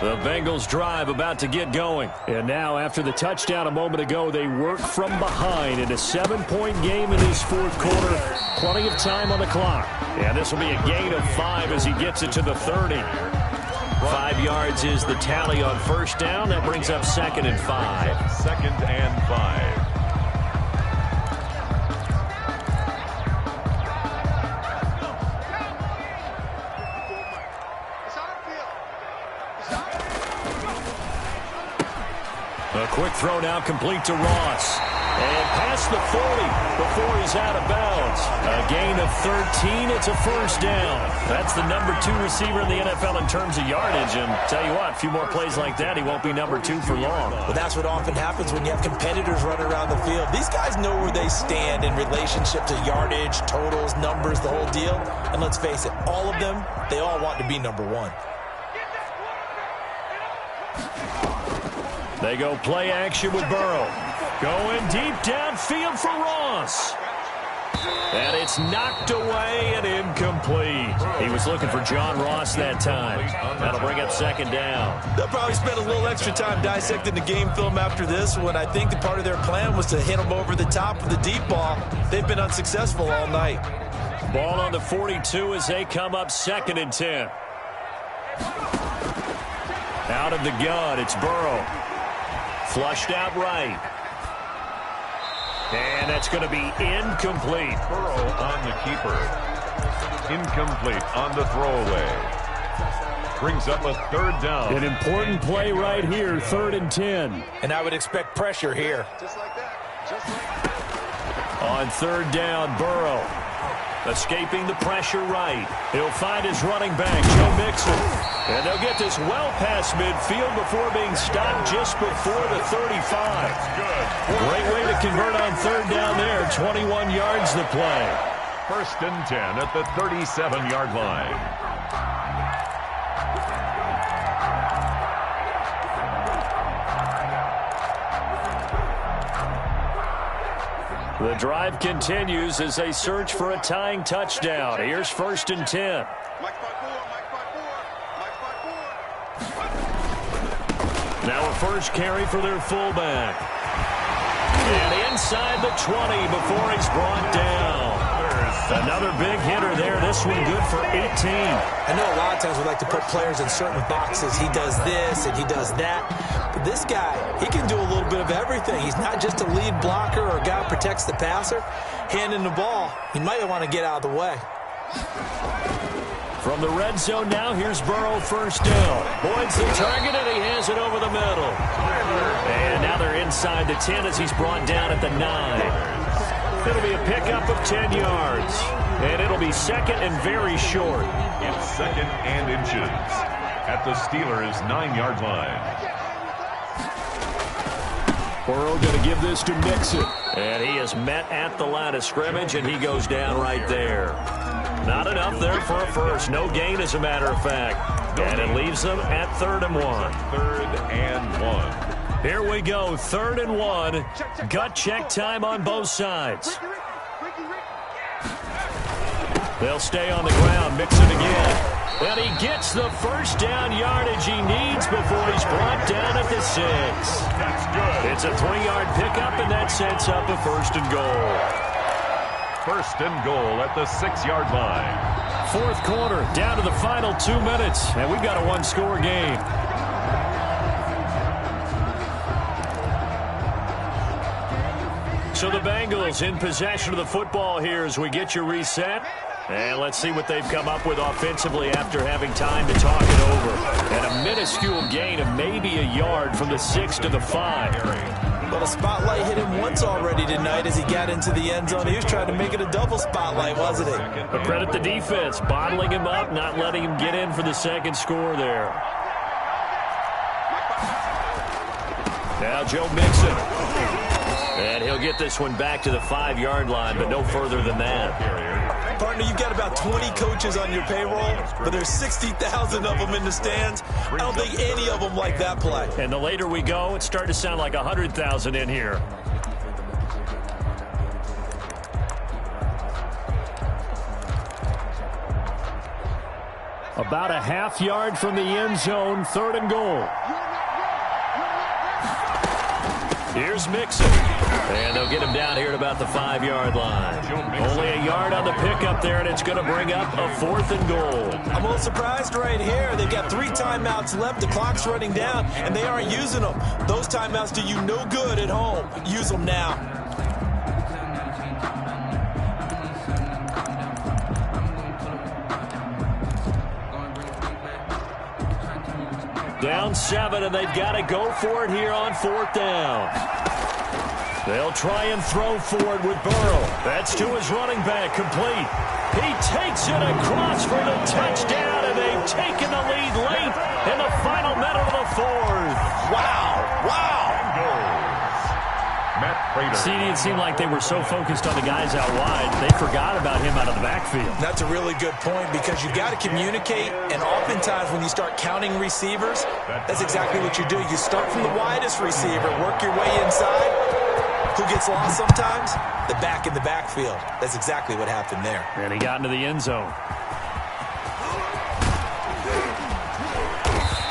The Bengals drive about to get going. And now, after the touchdown a moment ago, they work from behind in a 7-point game in this 4th quarter. Plenty of time on the clock. And this will be a gain of 5 as he gets it to the 30. 5 yards is the tally on 1st down. That brings up 2nd and 5. 2nd and 5. A quick throw now complete to Ross. And past the 40 before he's out of bounds. A gain of 13. It's a 1st down. That's the number 2 receiver in the NFL in terms of yardage. And tell you what, a few more plays like that, he won't be number 2 for long. But that's what often happens when you have competitors running around the field. These guys know where they stand in relationship to yardage, totals, numbers, the whole deal. And let's face it, all of them, they all want to be number 1. They go play action with Burrow. Going deep downfield for Ross. And it's knocked away and incomplete. He was looking for John Ross that time. That'll bring up 2nd down. They'll probably spend a little extra time dissecting the game film after this when I think the part of their plan was to hit them over the top with the deep ball. They've been unsuccessful all night. Ball on the 42 as they come up 2nd and 10. Out of the gun, it's Burrow. Flushed out right. And that's going to be incomplete. Burrow on the keeper. Incomplete on the throwaway. Brings up a 3rd down. An important play right here, 3rd and 10. And I would expect pressure here. On 3rd down, Burrow. Escaping the pressure right. He'll find his running back, Joe Mixon. And they'll get this well past midfield before being stopped just before the 35. Great way to convert on 3rd down there. 21 yards to play. 1st and 10 at the 37-yard line. The drive continues as they search for a tying touchdown. Here's 1st and 10. Now a first carry for their fullback. And inside the 20 before he's brought down. Another big hitter there. This one good for 18. I know a lot of times we like to put players in certain boxes. He does this and he does that. But this guy, he can do a little bit of everything. He's not just a lead blocker or a guy who protects the passer. Handing the ball, he might want to get out of the way. From the red zone now, here's Burrow 1st down. Boyd's the target, and he has it over the middle. And now they're inside the 10 as he's brought down at the 9. It'll be a pickup of 10 yards. And it'll be second and very short. It's second and inches at the Steelers' 9-yard line. Burrow going to give this to Mixon. And he is met at the line of scrimmage, and he goes down right there. Not enough there for a first. No gain, as a matter of fact. And it leaves them at 3rd and 1. 3rd and 1. Here we go, 3rd and 1. Gut check time on both sides. They'll stay on the ground. Mixon again. And he gets the first down yardage he needs before he's brought down at the 6. That's good. It's a 3-yard pickup, and that sets up a 1st and goal. 1st and goal at the 6-yard line. 4th quarter, down to the final 2 minutes, and we've got a 1-score game. So the Bengals in possession of the football here as we get you reset. And let's see what they've come up with offensively after having time to talk it over. And a minuscule gain of maybe a yard from the 6 to the 5. Well, the spotlight hit him once already tonight as he got into the end zone. He was trying to make it a double spotlight, wasn't he? But credit the defense, bottling him up, not letting him get in for the second score there. Now Joe Mixon. And he'll get this one back to the 5-yard line, but no further than that. Partner, you've got about 20 coaches on your payroll, but there's 60,000 of them in the stands. I don't think any of them like that play. And the later we go, it's starting to sound like 100,000 in here. About a half yard from the end zone, 3rd and goal. Here's Mixon. And they'll get him down here at about the 5-yard line. Only a yard on the pickup there, and it's going to bring up a 4th and goal. I'm a little surprised right here. They've got 3 timeouts left. The clock's running down, and they aren't using them. Those timeouts do you no good at home. Use them now. Down 7, and they've got to go for it here on 4th down. They'll try and throw forward with Burrow. That's to his running back, complete. He takes it across for the touchdown, and they've taken the lead late in the final minute of the 4th. Wow, wow. See, it seemed like they were so focused on the guys out wide, they forgot about him out of the backfield. That's a really good point because you've got to communicate, and oftentimes when you start counting receivers, that's exactly what you do. You start from the widest receiver, work your way inside. Who gets lost sometimes? The back in the backfield. That's exactly what happened there. And he got into the end zone.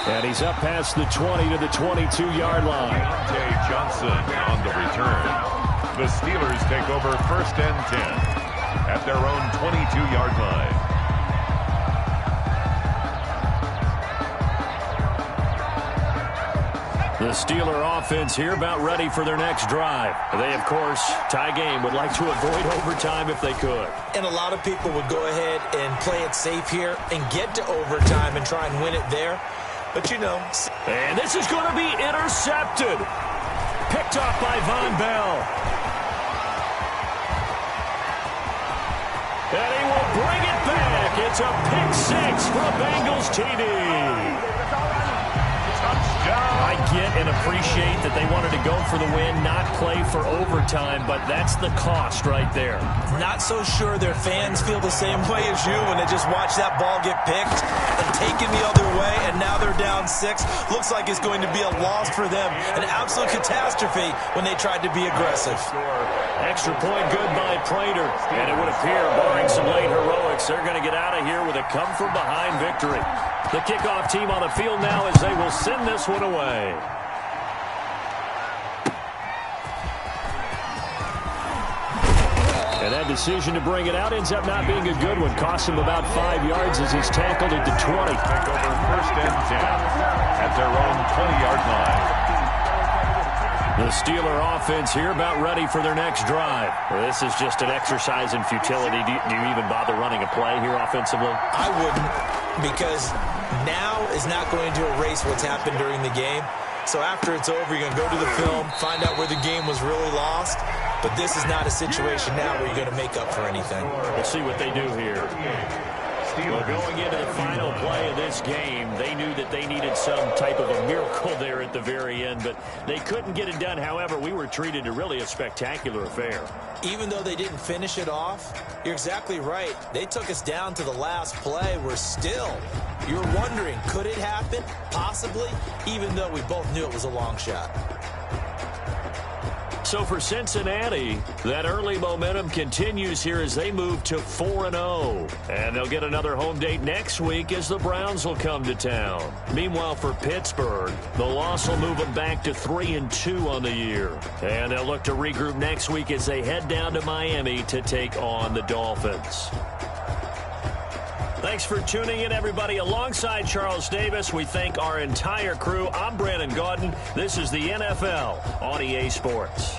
And he's up past the 20 to the 22-yard line. Deontay Johnson on the return. The Steelers take over 1st and 10 at their own 22-yard line. The Steeler offense here about ready for their next drive. They, of course, tie game, would like to avoid overtime if they could. And a lot of people would go ahead and play it safe here and get to overtime and try and win it there. But, you know. And this is going to be intercepted. Picked off by Von Bell. And he will bring it back. It's a pick 6 for a Bengals TD. I get and appreciate that they wanted to go for the win, not play for overtime, but that's the cost right there. Not so sure their fans feel the same way as you when they just watch that ball get picked and taken the other way, and now they're down 6. Looks like it's going to be a loss for them. An absolute catastrophe when they tried to be aggressive. Extra point good by Prater, and it would appear, barring some late heroics, they're going to get out of here with a come-from-behind victory. The kickoff team on the field now as they will send this one away. And that decision to bring it out ends up not being a good one. Costs him about 5 yards as he's tackled at the 20. Take over 1st and 10 at their own 20-yard line. The Steeler offense here about ready for their next drive. Well, this is just an exercise in futility. Do you even bother running a play here offensively? I wouldn't, because now is not going to erase what's happened during the game. So after it's over, you're going to go to the film, find out where the game was really lost, But this is not a situation now where you're going to make up for anything. Let's see what they do here. Well, going into the final play of this game, they knew that they needed some type of a miracle there at the very end, but they couldn't get it done. However, we were treated to really a spectacular affair. Even though they didn't finish it off, you're exactly right. They took us down to the last play. You're wondering, could it happen? Possibly, even though we both knew it was a long shot. So for Cincinnati, that early momentum continues here as they move to 4-0. And they'll get another home date next week as the Browns will come to town. Meanwhile, for Pittsburgh, the loss will move them back to 3-2 on the year. And they'll look to regroup next week as they head down to Miami to take on the Dolphins. Thanks for tuning in, everybody. Alongside Charles Davis, we thank our entire crew. I'm Brandon Gaudin. This is the NFL on EA Sports.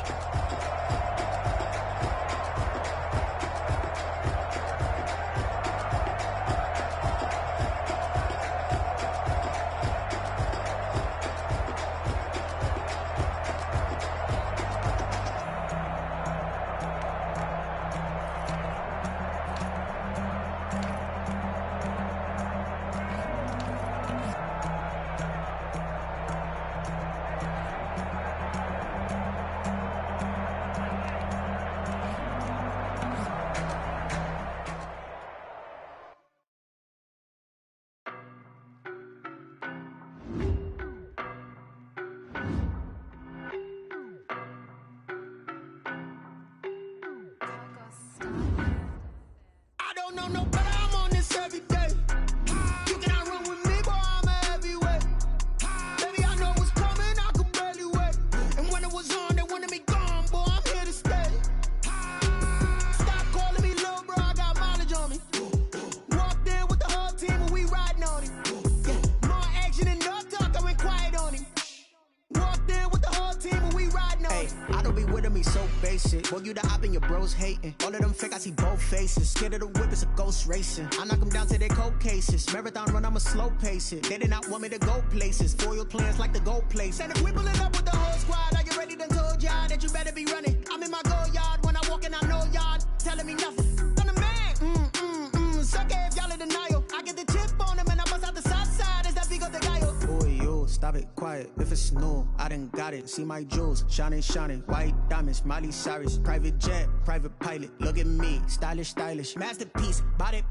Boy, you the op and your bros hating. All of them fake, I see both faces. Scared of the whip, it's a ghost racing. I knock them down to their cold cases. Marathon run, I'ma slow pace it. They did not want me to go places. Foil plans like the gold place. And if we pulling up with the whole squad, are you ready? Done told y'all that you better be running. I'm in my go yard. When I walk in, I know y'all telling me nothing. I'm the man. Suck it if y'all in denial. I get the chip on them and I bust out the south side. Is that Vigo de Gallo? Boy, yo, stop it, quiet. If it's new, I done got it. See my jewels, shining, shining. White diamonds, Miley Cyrus. Private jet, private pilot. Look at me, stylish, stylish. Masterpiece, body,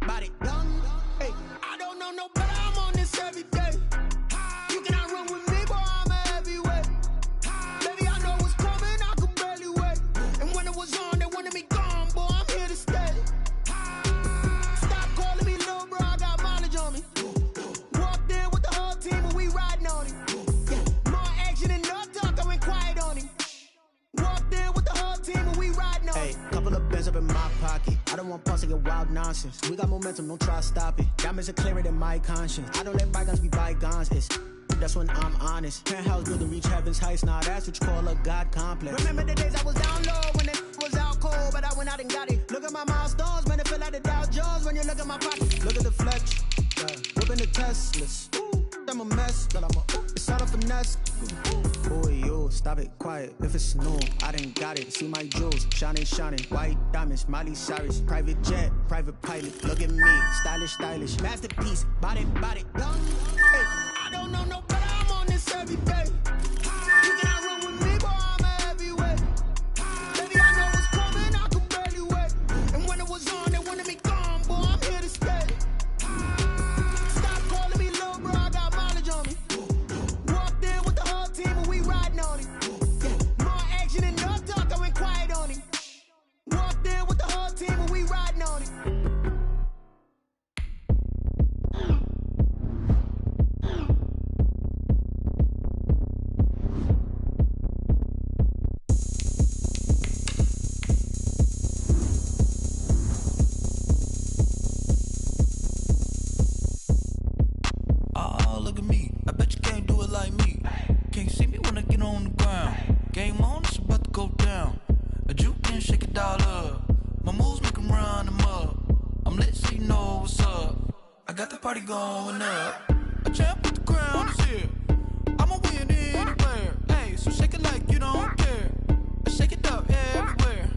young. Hey, I don't know no better. I'm on this every day. You cannot run with me, boy. I'm a heavyweight. Baby, I know what's coming. I could barely wait. And when it was on, they wanted me gone, boy. I'm here to stay. Stop calling me little bro. I got mileage on me. Walked in with the whole team and we riding on it. Yeah, more action and no talk. I went quiet on him. Walked in with the whole team and we riding on it. Hey, couple of bands up in my pocket. I don't want pause to get wild nonsense. We got momentum, don't try to stop it. Diamonds are clearer than my conscience. I don't let bygones be bygones. That's when I'm honest. Penthouse built to reach heaven's heights. Now that's what you call a God complex. Remember the days I was down low when it was out cold, but I went out and got it. Look at my milestones, man, it feel like the Dow Jones when you look at my pocket. Look at the flex, whipping the Teslas. I'm a mess, but it's all a finesse. Boy, yo, stop it, quiet. If it's new, I done got it. See my jewels, shining, shining. White diamonds, Miley Cyrus. Private jet, private pilot. Look at me, stylish, stylish. Masterpiece, body, young. Hey, I don't know no better. I'm on this every day. You cannot run with me, boy. I'm a heavyweight. Baby, I know what's coming. I could barely wait. And when it was on, they wanted me gone, boy. I'm here to stay. Stop calling me little bro. I got mileage on me. Walked in with the whole team and we riding on it. Yeah, more action and no talk. I went quiet on him. Walked in with the whole team and we riding on it. Oh, look at me. I bet you can't do it like me. Can't see me when I get on the ground. Game on, it's about to go down. A juke and shake it all up. My moves make them run them up. I'm lit so you know what's up. I got the party going up. A champ with the crown is here. I'ma win anywhere. Hey, so shake it like you don't care. Shake it up everywhere.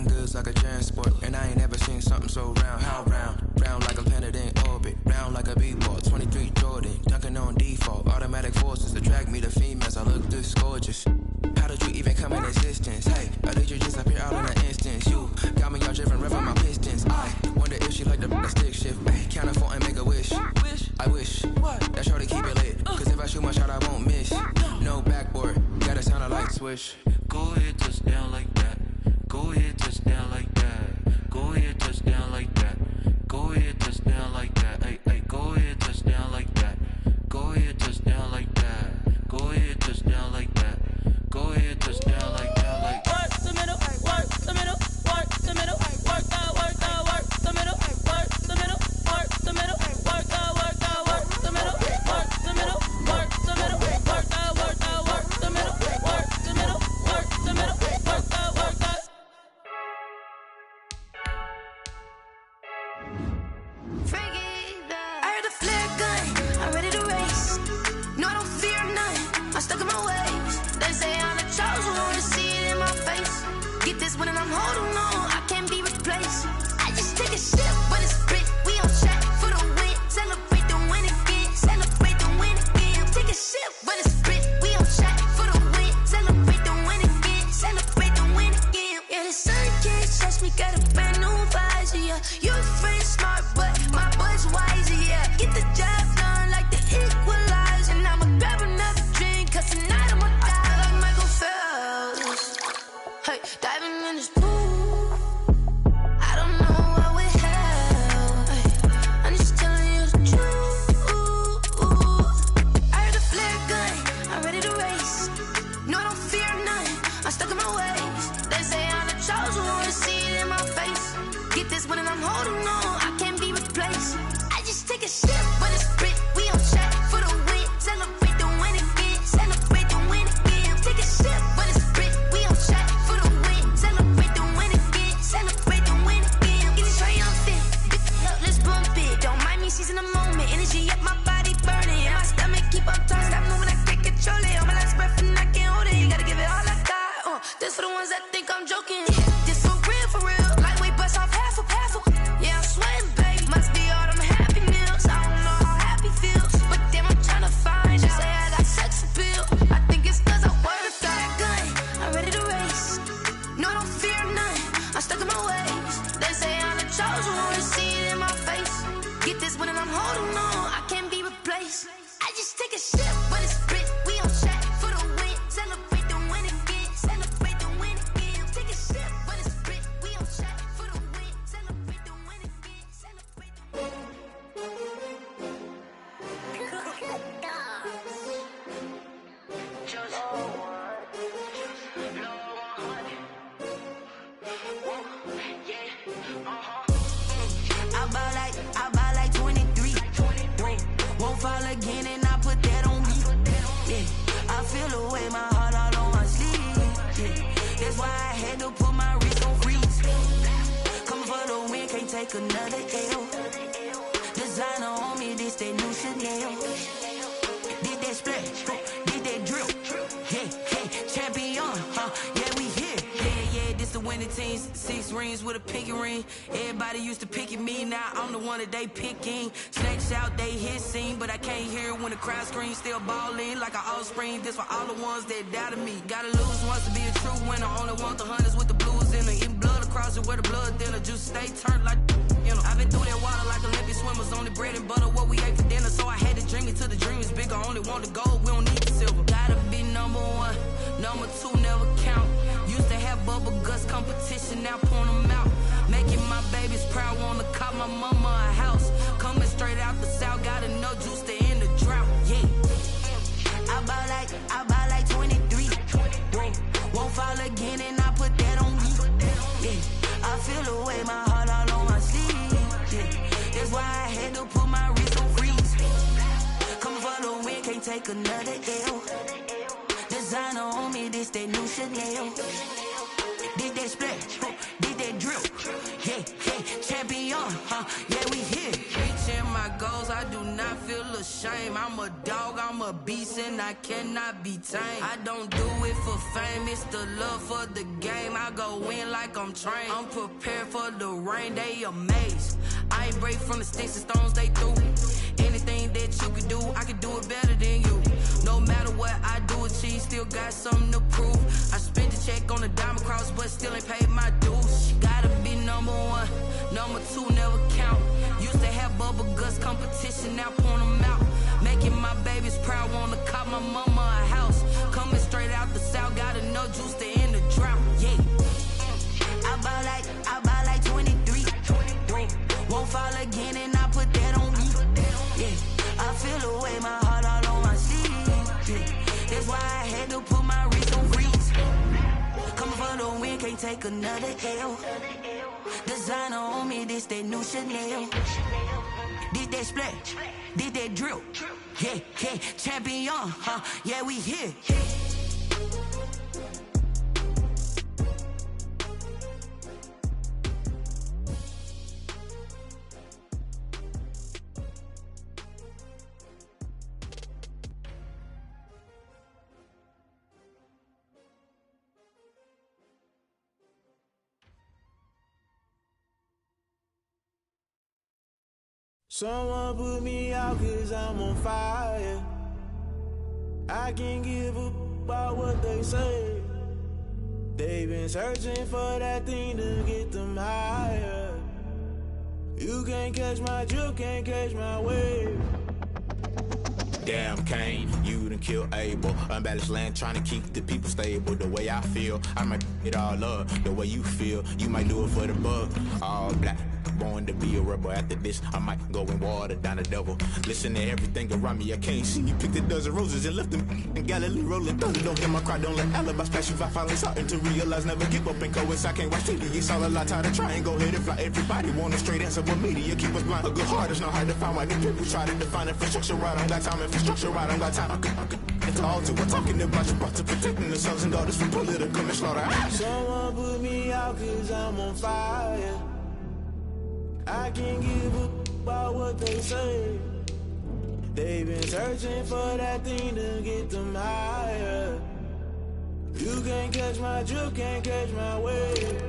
looking good like a transport. And I ain't never seen something so round. How round? Round like a planet in orbit. Round like a b-ball. 23 Jordan. Dunking on default. Automatic forces attract me to females. I look this gorgeous. How did you even come in existence? Hey, or did you just appear out in an instance? You got me all driven, revving my pistons. I wonder if she like the stick shift. Ay, count a four and make a wish. I wish that shorty keep it lit. Cause if I shoot my shot, I won't miss. No backboard, gotta sound a light switch. Go ahead, touch down like that. Go ahead, touch down like that. Go ahead, touch down like that. Go ahead, touch down like that. Ay, ay, go ahead, touch down like that. Go ahead, touch down like that. Go ahead, touch down like that. Go ahead, touch down like that. Like work the middle, work the middle, work the middle, work that, work that, work the middle, work the middle, work the middle, work that, work that, work the middle, work the middle, work the middle, work that, work that, work the middle, work the middle, work the middle, work that, work that. I heard a flare gun, I'm ready to race. No, I don't fear none, I'm stuck in my ways. They say I'm the chosen one, to see it in my face. Get this one and I'm holding on, I can't be replaced. I just take a sip when it's split, we on track for the win. Celebrate the win again, celebrate the win again. Take a sip when it's split, we on track for the win. Celebrate the win again, celebrate the win again. Yeah, the sun can't touch me, got a brand new visor, yeah. You're a friend smart, but my boy's wiser, yeah. Get the job done like the equalizer. And I'ma grab another drink, cause tonight I'ma die like Michael Phelps. Hey, diving in this pool, I don't know what we have. Hey, I'm just telling you the truth. I heard a flare gun, I'm ready to race. No, I don't fear none, I'm stuck in my ways. They say I'm the chosen one, to see it in my face. Get this one and I'm holding on, I can't be replaced. I just take a sip when it's split, we on track for the win. Celebrate the win again, celebrate the win again. Take a sip when it's split, we on track for the win. Celebrate the win again, celebrate the win again. Get it triumphant, let's bump it. Don't mind me seizing the moment, energy up my body burning. And my stomach keep on turning, stop moving, I can't control it. On my last breath and I can't hold it, you gotta give it all I got. This for the ones that think I'm joking. This for real, lightweight bust off half a. Yeah, I'm sweating, baby, must be all them happy meals. I don't know how happy feels, but damn, I'm trying to find out. Say I got sex appeal, I think it's cause I wear the flag gun. I'm ready to race, no, I don't fear none, I'm stuck in my ways. They say I'm the chosen one, to see it in my face. Get this one and I'm holding on, I can't be replaced. I just take a sip when it's split, we on track for the win. Celebrate the win again, celebrate the win again. Take a sip when it's split, we on track for the win. Celebrate the win again, celebrate the win. I buy like 23. Won't fall again and I put that on me. Yeah, I feel the way, my heart all on my sleeve. Yeah, that's why I had to put my wrist on freeze. Coming for the win, can't take another L. Designer on me, this that new Chanel. Did that splash, did that drill. Hey, champion, yeah, we here. Yeah, this the winning teams. 6 rings with a pinky ring. Everybody used to pick at me, now I'm the one that they picking. Snakes out, they hit scene, but I can't hear it when the crowd screams. Still ballin' like an offspring. This for all the ones that doubted me. Gotta lose once to be a true winner. Only want the hunters with the blues in it. Eating blood across it where the blood thinner. Juice stay turned like, you know. I've been through that water like Olympic swimmers. Only bread and butter, what we ate for dinner. So I had to dream it till the dream is bigger. Only want the gold, we don't need the silver. Gotta be number 1, number 2 never count. Used to have bubble guts competition, now point them out. Making my babies proud, wanna cop my mama a house. Coming straight out the south, got enough juice to end the drought. Yeah, I buy like 23. Won't fall again and I put that on me. Yeah, I feel the way, my heart all on my sleeve. Yeah, that's why I had to put my wrist on freeze. Coming for the win, can't take another L. Designer on me, this that new Chanel. Did that splash, did that drill. Hey, champion, yeah, we here. Reaching my goals, I do not feel ashamed. shame. I'm a dog, I'm a beast, and I cannot be tamed. I don't do it for fame, it's the love for the game. I go in like I'm trained. I'm prepared for the rain, they amazed. I ain't break from the sticks and stones they threw. Anything that you could do, I could do it better than you. No matter what I do, achieve, still got something to prove. I spent the check on the diamond cross, but still ain't paid my dues. Gotta be number one, number two never count. Used to have bubble guts competition, now point them out. Making my babies proud, wanna cop my mama a house. Coming straight out the south, got enough juice to end the drought. Yeah, I buy like 23. Won't fall again, and I put that on me. Yeah, I feel away, my heart all on my sleeve. Yeah, that's why I had to put my wrist on freeze. Coming for the win, can't take another L. Designer on me, this that new Chanel. Did that splash, did that drill. Yeah, yeah, champion, huh? Yeah, we here. Someone put me out 'cause I'm on fire. I can't give up about what they say. They've been searching for that thing to get them higher. You can't catch my drift, can't catch my wave. Damn Kane, you done killed Abel. Unbalanced land, trying to keep the people stable. The way I feel, I might it all up. The way you feel, you might do it for the buck. All black, born to be a rebel. After this, I might go and water down the devil. Listen to everything around me, I can't see. You picked a dozen roses and left them in Galilee rolling thunder. Don't hear my cry, don't let alibis pass you. I finally starting to realize, never give up and coincide. Can't watch TV, it's all a lot. Tired of trying, go ahead and fly. Everybody want a straight answer, but media keep us blind. A good heart is not hard to find. Why these people try to define infrastructure right? I don't got time, infrastructure right, I don't got time. It's all to we're talking about you, about to protecting the sons and daughters from political manslaughter. Someone put me out 'cause I'm on fire. I can't give up about what they say. They've been searching for that thing to get them higher. You can't catch my drift, can't catch my wave.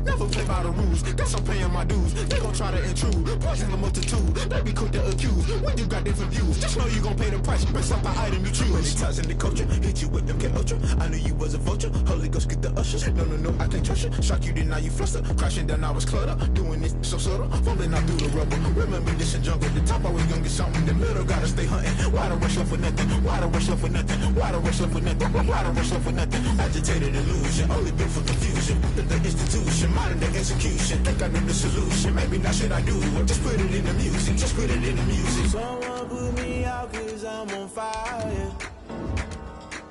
Never play by the rules, guess I'm paying my dues. They gon' try to intrude, poison the multitude. They be quick to accuse when you got different views. Just know you gon' pay the price based off the item you choose. Many times in the culture, hit you with them K Ultra. I knew you was a vulture, Holy Ghost get the ushers. No, I can't trust you. Shock you, then now you fluster. Crashing down, I was cluttered. Doing this so subtle, falling out through the rubble. Remember this in jungle, the top I was young and something. The middle gotta stay hunting. Why the rush left for nothing? Why the rush left for nothing? Why the rush left for nothing? Why the rush left for nothing? Agitated illusion, only built for confusion. The institution, modern day execution. Think I know the solution. Maybe not should I do it? Just put it in the music. Just put it in the music. Someone put me out 'cause I'm on fire.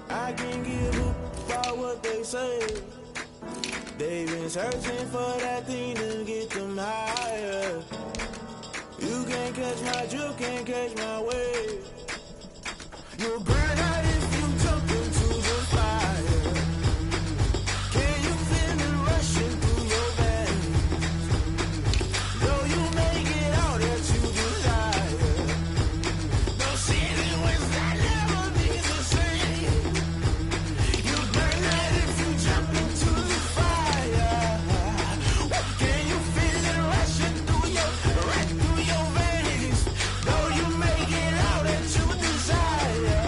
I can't give up about what they say. They've been searching for that thing to get them higher. You can't catch my drift, can't catch my wave. You'll burn out if you jump into the fire. Can you feel it rushing through your veins? Though you make it all that you desire. No ceiling when that never be the same. You'll burn out if you jump into the fire. Can you feel it rushing through your veins? Though you make it all that you desire.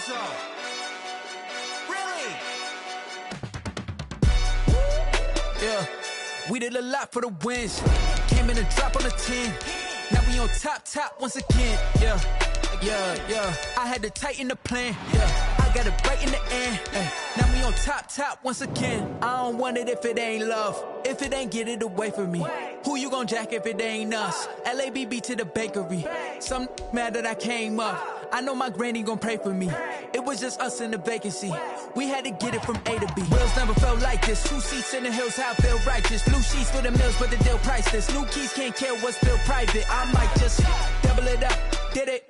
so. Really? Yeah, we did a lot for the wins. Came in a drop on a 10. Now we on top once again. Yeah. I had to tighten the plan. Yeah, I got it right in the end. Now we on top once again. I don't want it if it ain't love. If it ain't, get it away from me. Who you gon' jack if it ain't us? LABB to the bakery. Some mad that I came up. I know my granny gon' pray for me. It was just us in the vacancy. We had to get it from A to B. Wheels never felt like this. 2 seats in the hills, how I feel righteous. Blue sheets for the mills, but the deal priceless. New keys can't care what's still private. I might just double it up. Did it?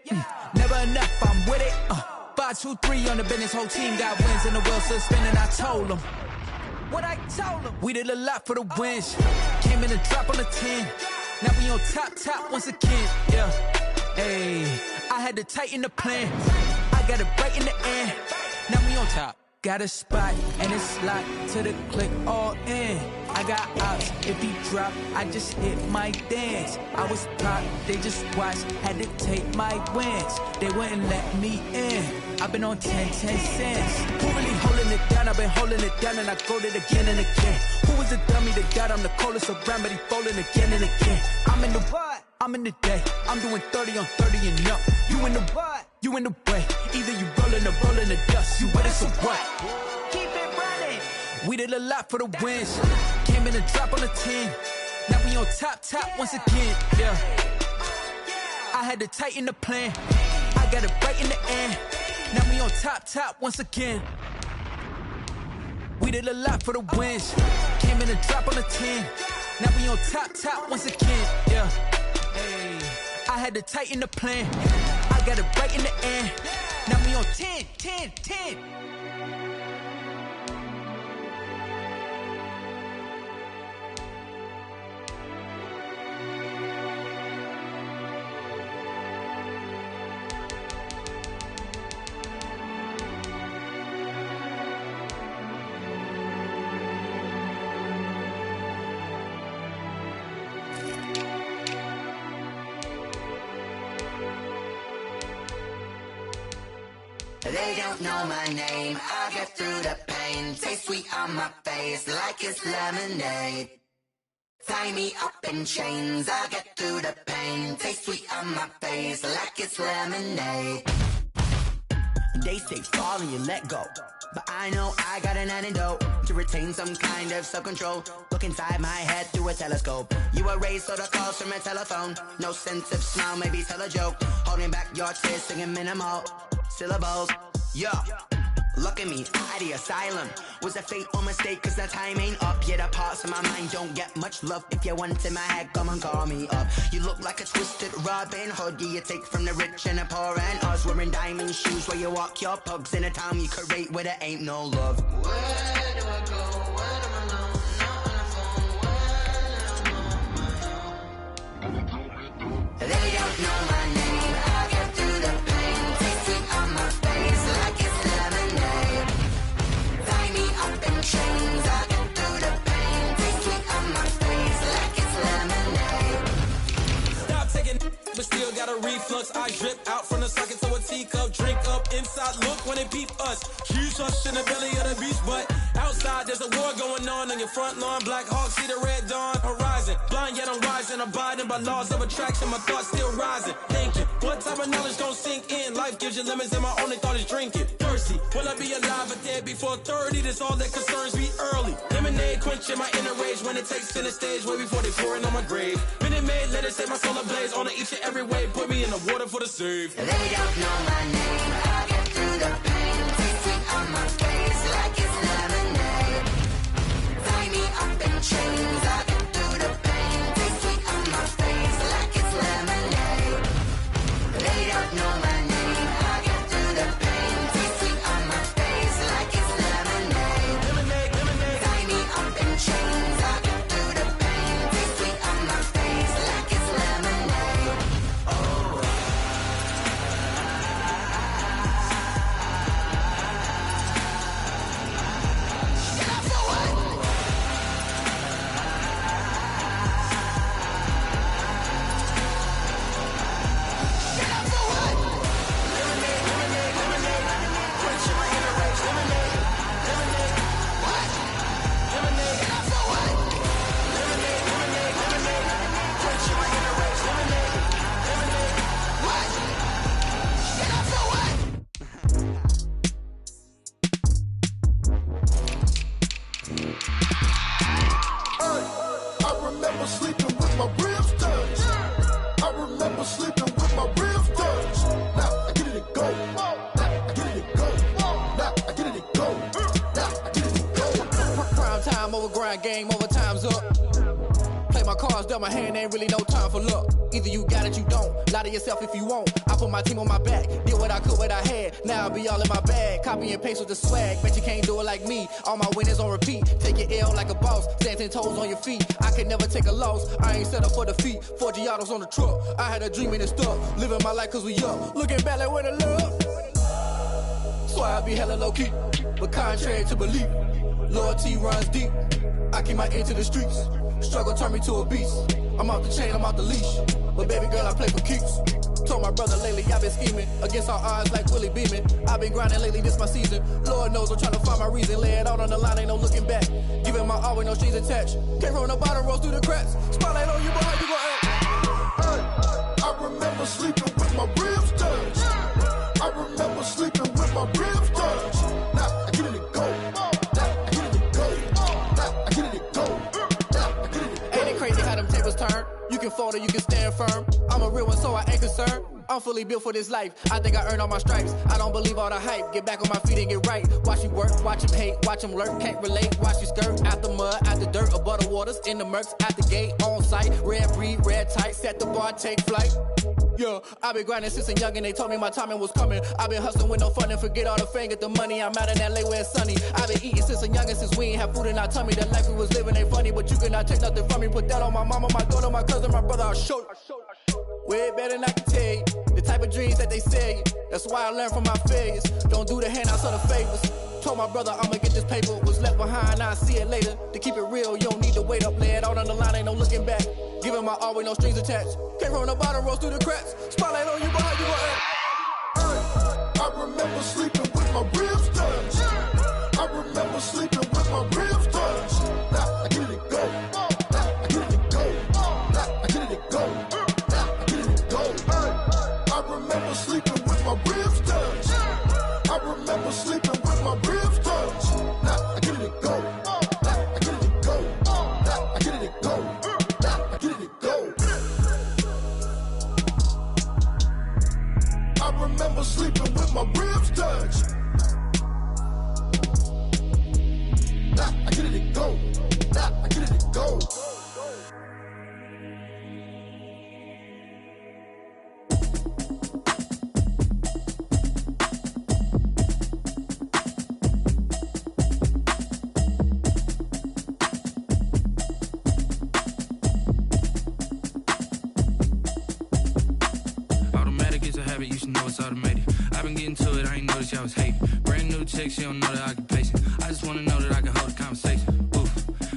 Never enough, I'm with it. 5, 2, 3 on the business. Whole team got wins and the wheels still spinning. I told them what I told them. We did a lot for the wins. Came in a drop on a 10. Now we on top once again. Yeah. Hey, I had to tighten the plan. I got it right in the end. Now we on top. Got a spot and it's locked to the click all in. I got ops, if he drop, I just hit my dance. I was pop, they just watched, had to take my wins. They wouldn't let me in. I've been on 10 cents. Who really holding it down? I've been holding it down and I go it again and again. Who was the dummy that got? I'm the coldest around, but he folding again and again. I'm in the what? I'm in the day. I'm doing 30 on 30 and up. You in the what? You in the way. Either you rolling or rolling the dust. You with it, so what? Keep it running. We did a lot for the wins. Came in a drop on a 10. Now we on top once again. Yeah. I had to tighten the plan. I got it right in the end. Now we on top once again. We did a lot for the wins. Came in a drop on a 10. Now we on top once again. Yeah. Hey, I had to tighten the plan. I got it right in the end. Now we on 10. They don't know my name, I get through the pain. Taste sweet on my face like it's lemonade. Tie me up in chains, I get through the pain. Taste sweet on my face like it's lemonade. They say fall and you let go, but I know I got an antidote to retain some kind of self-control. Look inside my head through a telescope. You were raised so the calls from a telephone. No sense of smile, maybe tell a joke. Holding back your tears, singing minimal syllables. Yo, look at me, out the asylum. Was a fate or mistake, cause the time ain't up. Yeah, the parts of my mind don't get much love. If you want in my head, come and call me up. You look like a twisted Robin Hood. Yeah, you take from the rich and the poor and us. Wearing diamond shoes where you walk your pugs in a town you create where there ain't no love. Where do I go? When am I alone? Not on the phone. When am I alone? They don't know my name. I get through the pain. Taste sweet on my face like it's lemonade. Tie me up in chains. I get through the pain. Taste sweet on my face like it's lemonade. Stop taking, but still got a reflux. I drip out from the socket to a teacup. Drink up inside. Look when they peep us. Huge us in the belly of the beast, but outside there's a war going on your front lawn. Black Hawk, see the red dawn horizon. Blind yet I'm rising, abiding by laws of attraction. My thoughts still rising. Thinking, what type of knowledge gon' sink in? Life gives you lemons and my only thought is drinking. Thirsty, will I be alive or dead before 30? That's all that concerns me early. Lemonade quenching my inner rage when it takes center stage way before they pouring on my grave. Minute Maid, let it set my soul ablaze on each and every way. Put me in the water for the save. They don't know my name. I get through the pain. Taste sweet on my face like it's lemonade. Tie me up in chains. I get through the pain. Taste sweet on my face like it's lemonade. They don't know my name. I get through the pain. Taste sweet on my face like it's lemonade. Tie me up in chains. I get through the pain. Taste sweet on my face like it's lemonade. Oh. never grind, game over, time's up. Play my cards, dealt my hand, ain't really no time for luck. Either you got it, you don't. Lie to yourself if you won't. I put my team on my back, did what I could, what I had. Now I'll be all in my bag, copy and paste with the swag. Bet you can't do it like me. All my winners on repeat. Take your L like a boss, stand 10 toes on your feet. I can never take a loss. I ain't set up for defeat. 4 Giottos on the truck. I had a dream and it's stuck. Living my life cause we up. Looking back like where the love. Swear I be hella low key, but contrary to belief, loyalty runs deep. I keep my ear to the streets. Struggle turned me to a beast. I'm off the chain, I'm off the leash. But baby girl, I play for keeps. Told my brother lately, I've been scheming against all odds like Willie Beeman. I've been grinding lately, this my season. Lord knows I'm trying to find my reason. Lay it out on the line, ain't no looking back. Giving my all with no strings attached. Came from the bottom, rose through the cracks. Spotlight on you, boy, how you gon' act? I remember sleeping with my ribs touched. I remember sleeping with my ribs touched. Now I get it to go. Now I get it to go. Now I get it to go. Ain't it crazy how them tables turn? You can fold or you can stand firm. I'm a real one, so I ain't concerned. I'm fully built for this life. I think I earned all my stripes. I don't believe all the hype. Get back on my feet and get right. Watch you work, watch him hate, watch him lurk. Can't relate, watch you skirt. Out the mud, out the dirt, above the waters, in the murks, at the gate, on site. Red breed, red tight, set the bar, take flight. Yeah, I been grinding since a youngin', they told me my timing was coming. I been hustling with no fun and forget all the fame, get the money. I'm out in LA where it's sunny. I been eating since a youngin', since we ain't have food in our tummy. The life we was living ain't funny, but you cannot take nothing from me. Put that on my mama, my daughter, my cousin, my brother, I'll show you. Way better than I can tell you. The type of dreams that they sell you. That's why I learned from my failures. Don't do the handouts or the favors. Told my brother I'ma get this paper. Was left behind, I'll see it later. To keep it real, you don't need to wait up. Lay it out on the line, ain't no looking back. Giving my all with no strings attached. Came from the bottom, rose through the cracks. Spotlight on you, boy, how you gon' act? I remember sleeping with my ribs touched. I remember sleeping with my ribs touched. Now I get it to go. Now I get it to go. Now I get it to go. Now I get it to go. I remember sleeping with my ribs touched. I remember sleeping with my ribs touched. Now I get it to go. Now I get it to go. Now I get it to go. Now I get it to go. I remember sleeping with my ribs touched. Now I get it to go. Now I get it to go. You should know it's automated. I've been getting to it, I ain't noticed y'all was hating. Brand new chick, she don't know the occupation. I just wanna know that I can hold a conversation. Oof,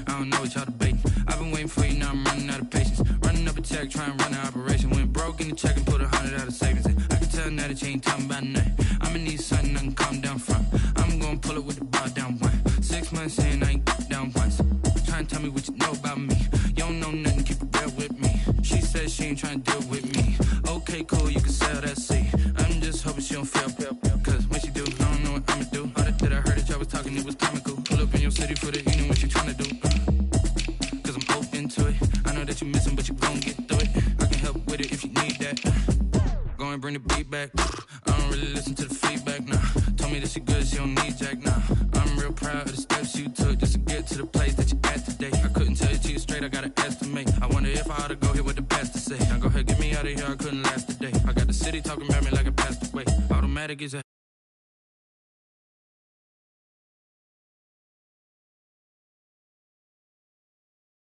I don't know what y'all debating. I've been waiting for you, now I'm running out of patience. Running up a check, trying to run an operation. Went broke in the check and put 100 out of savings in. I can tell now that you ain't talking about nothing. I'ma need something I can calm down from. I'm gonna pull it with the bar down one. 6 months in, I ain't down once. Trying to tell me what you know about me. You don't know nothing, keep it real with me. She says she ain't trying to deal with me. Okay, cool, you can sell that seat. I'm just hoping she don't fail. Cause when she do, I don't know what I'ma do. All that I heard that y'all was talking, it was comical. Pull up in your city for the evening, what you trying to do? Cause I'm open to it. I know that you missing, but you gon' get through it. I can help with it if you need that. Go and bring the beat back. I don't really listen to the feedback, nah. Told me that she good, she don't need jack, nah. I'm real proud of the steps you took just to get to the place that you at today. I couldn't tell it to you straight, I gotta estimate. I wonder if I ought to go here with the best to say. Now go ahead, get me out of here, I couldn't last a day. I got the city talking about me like a passed away. Automatic is a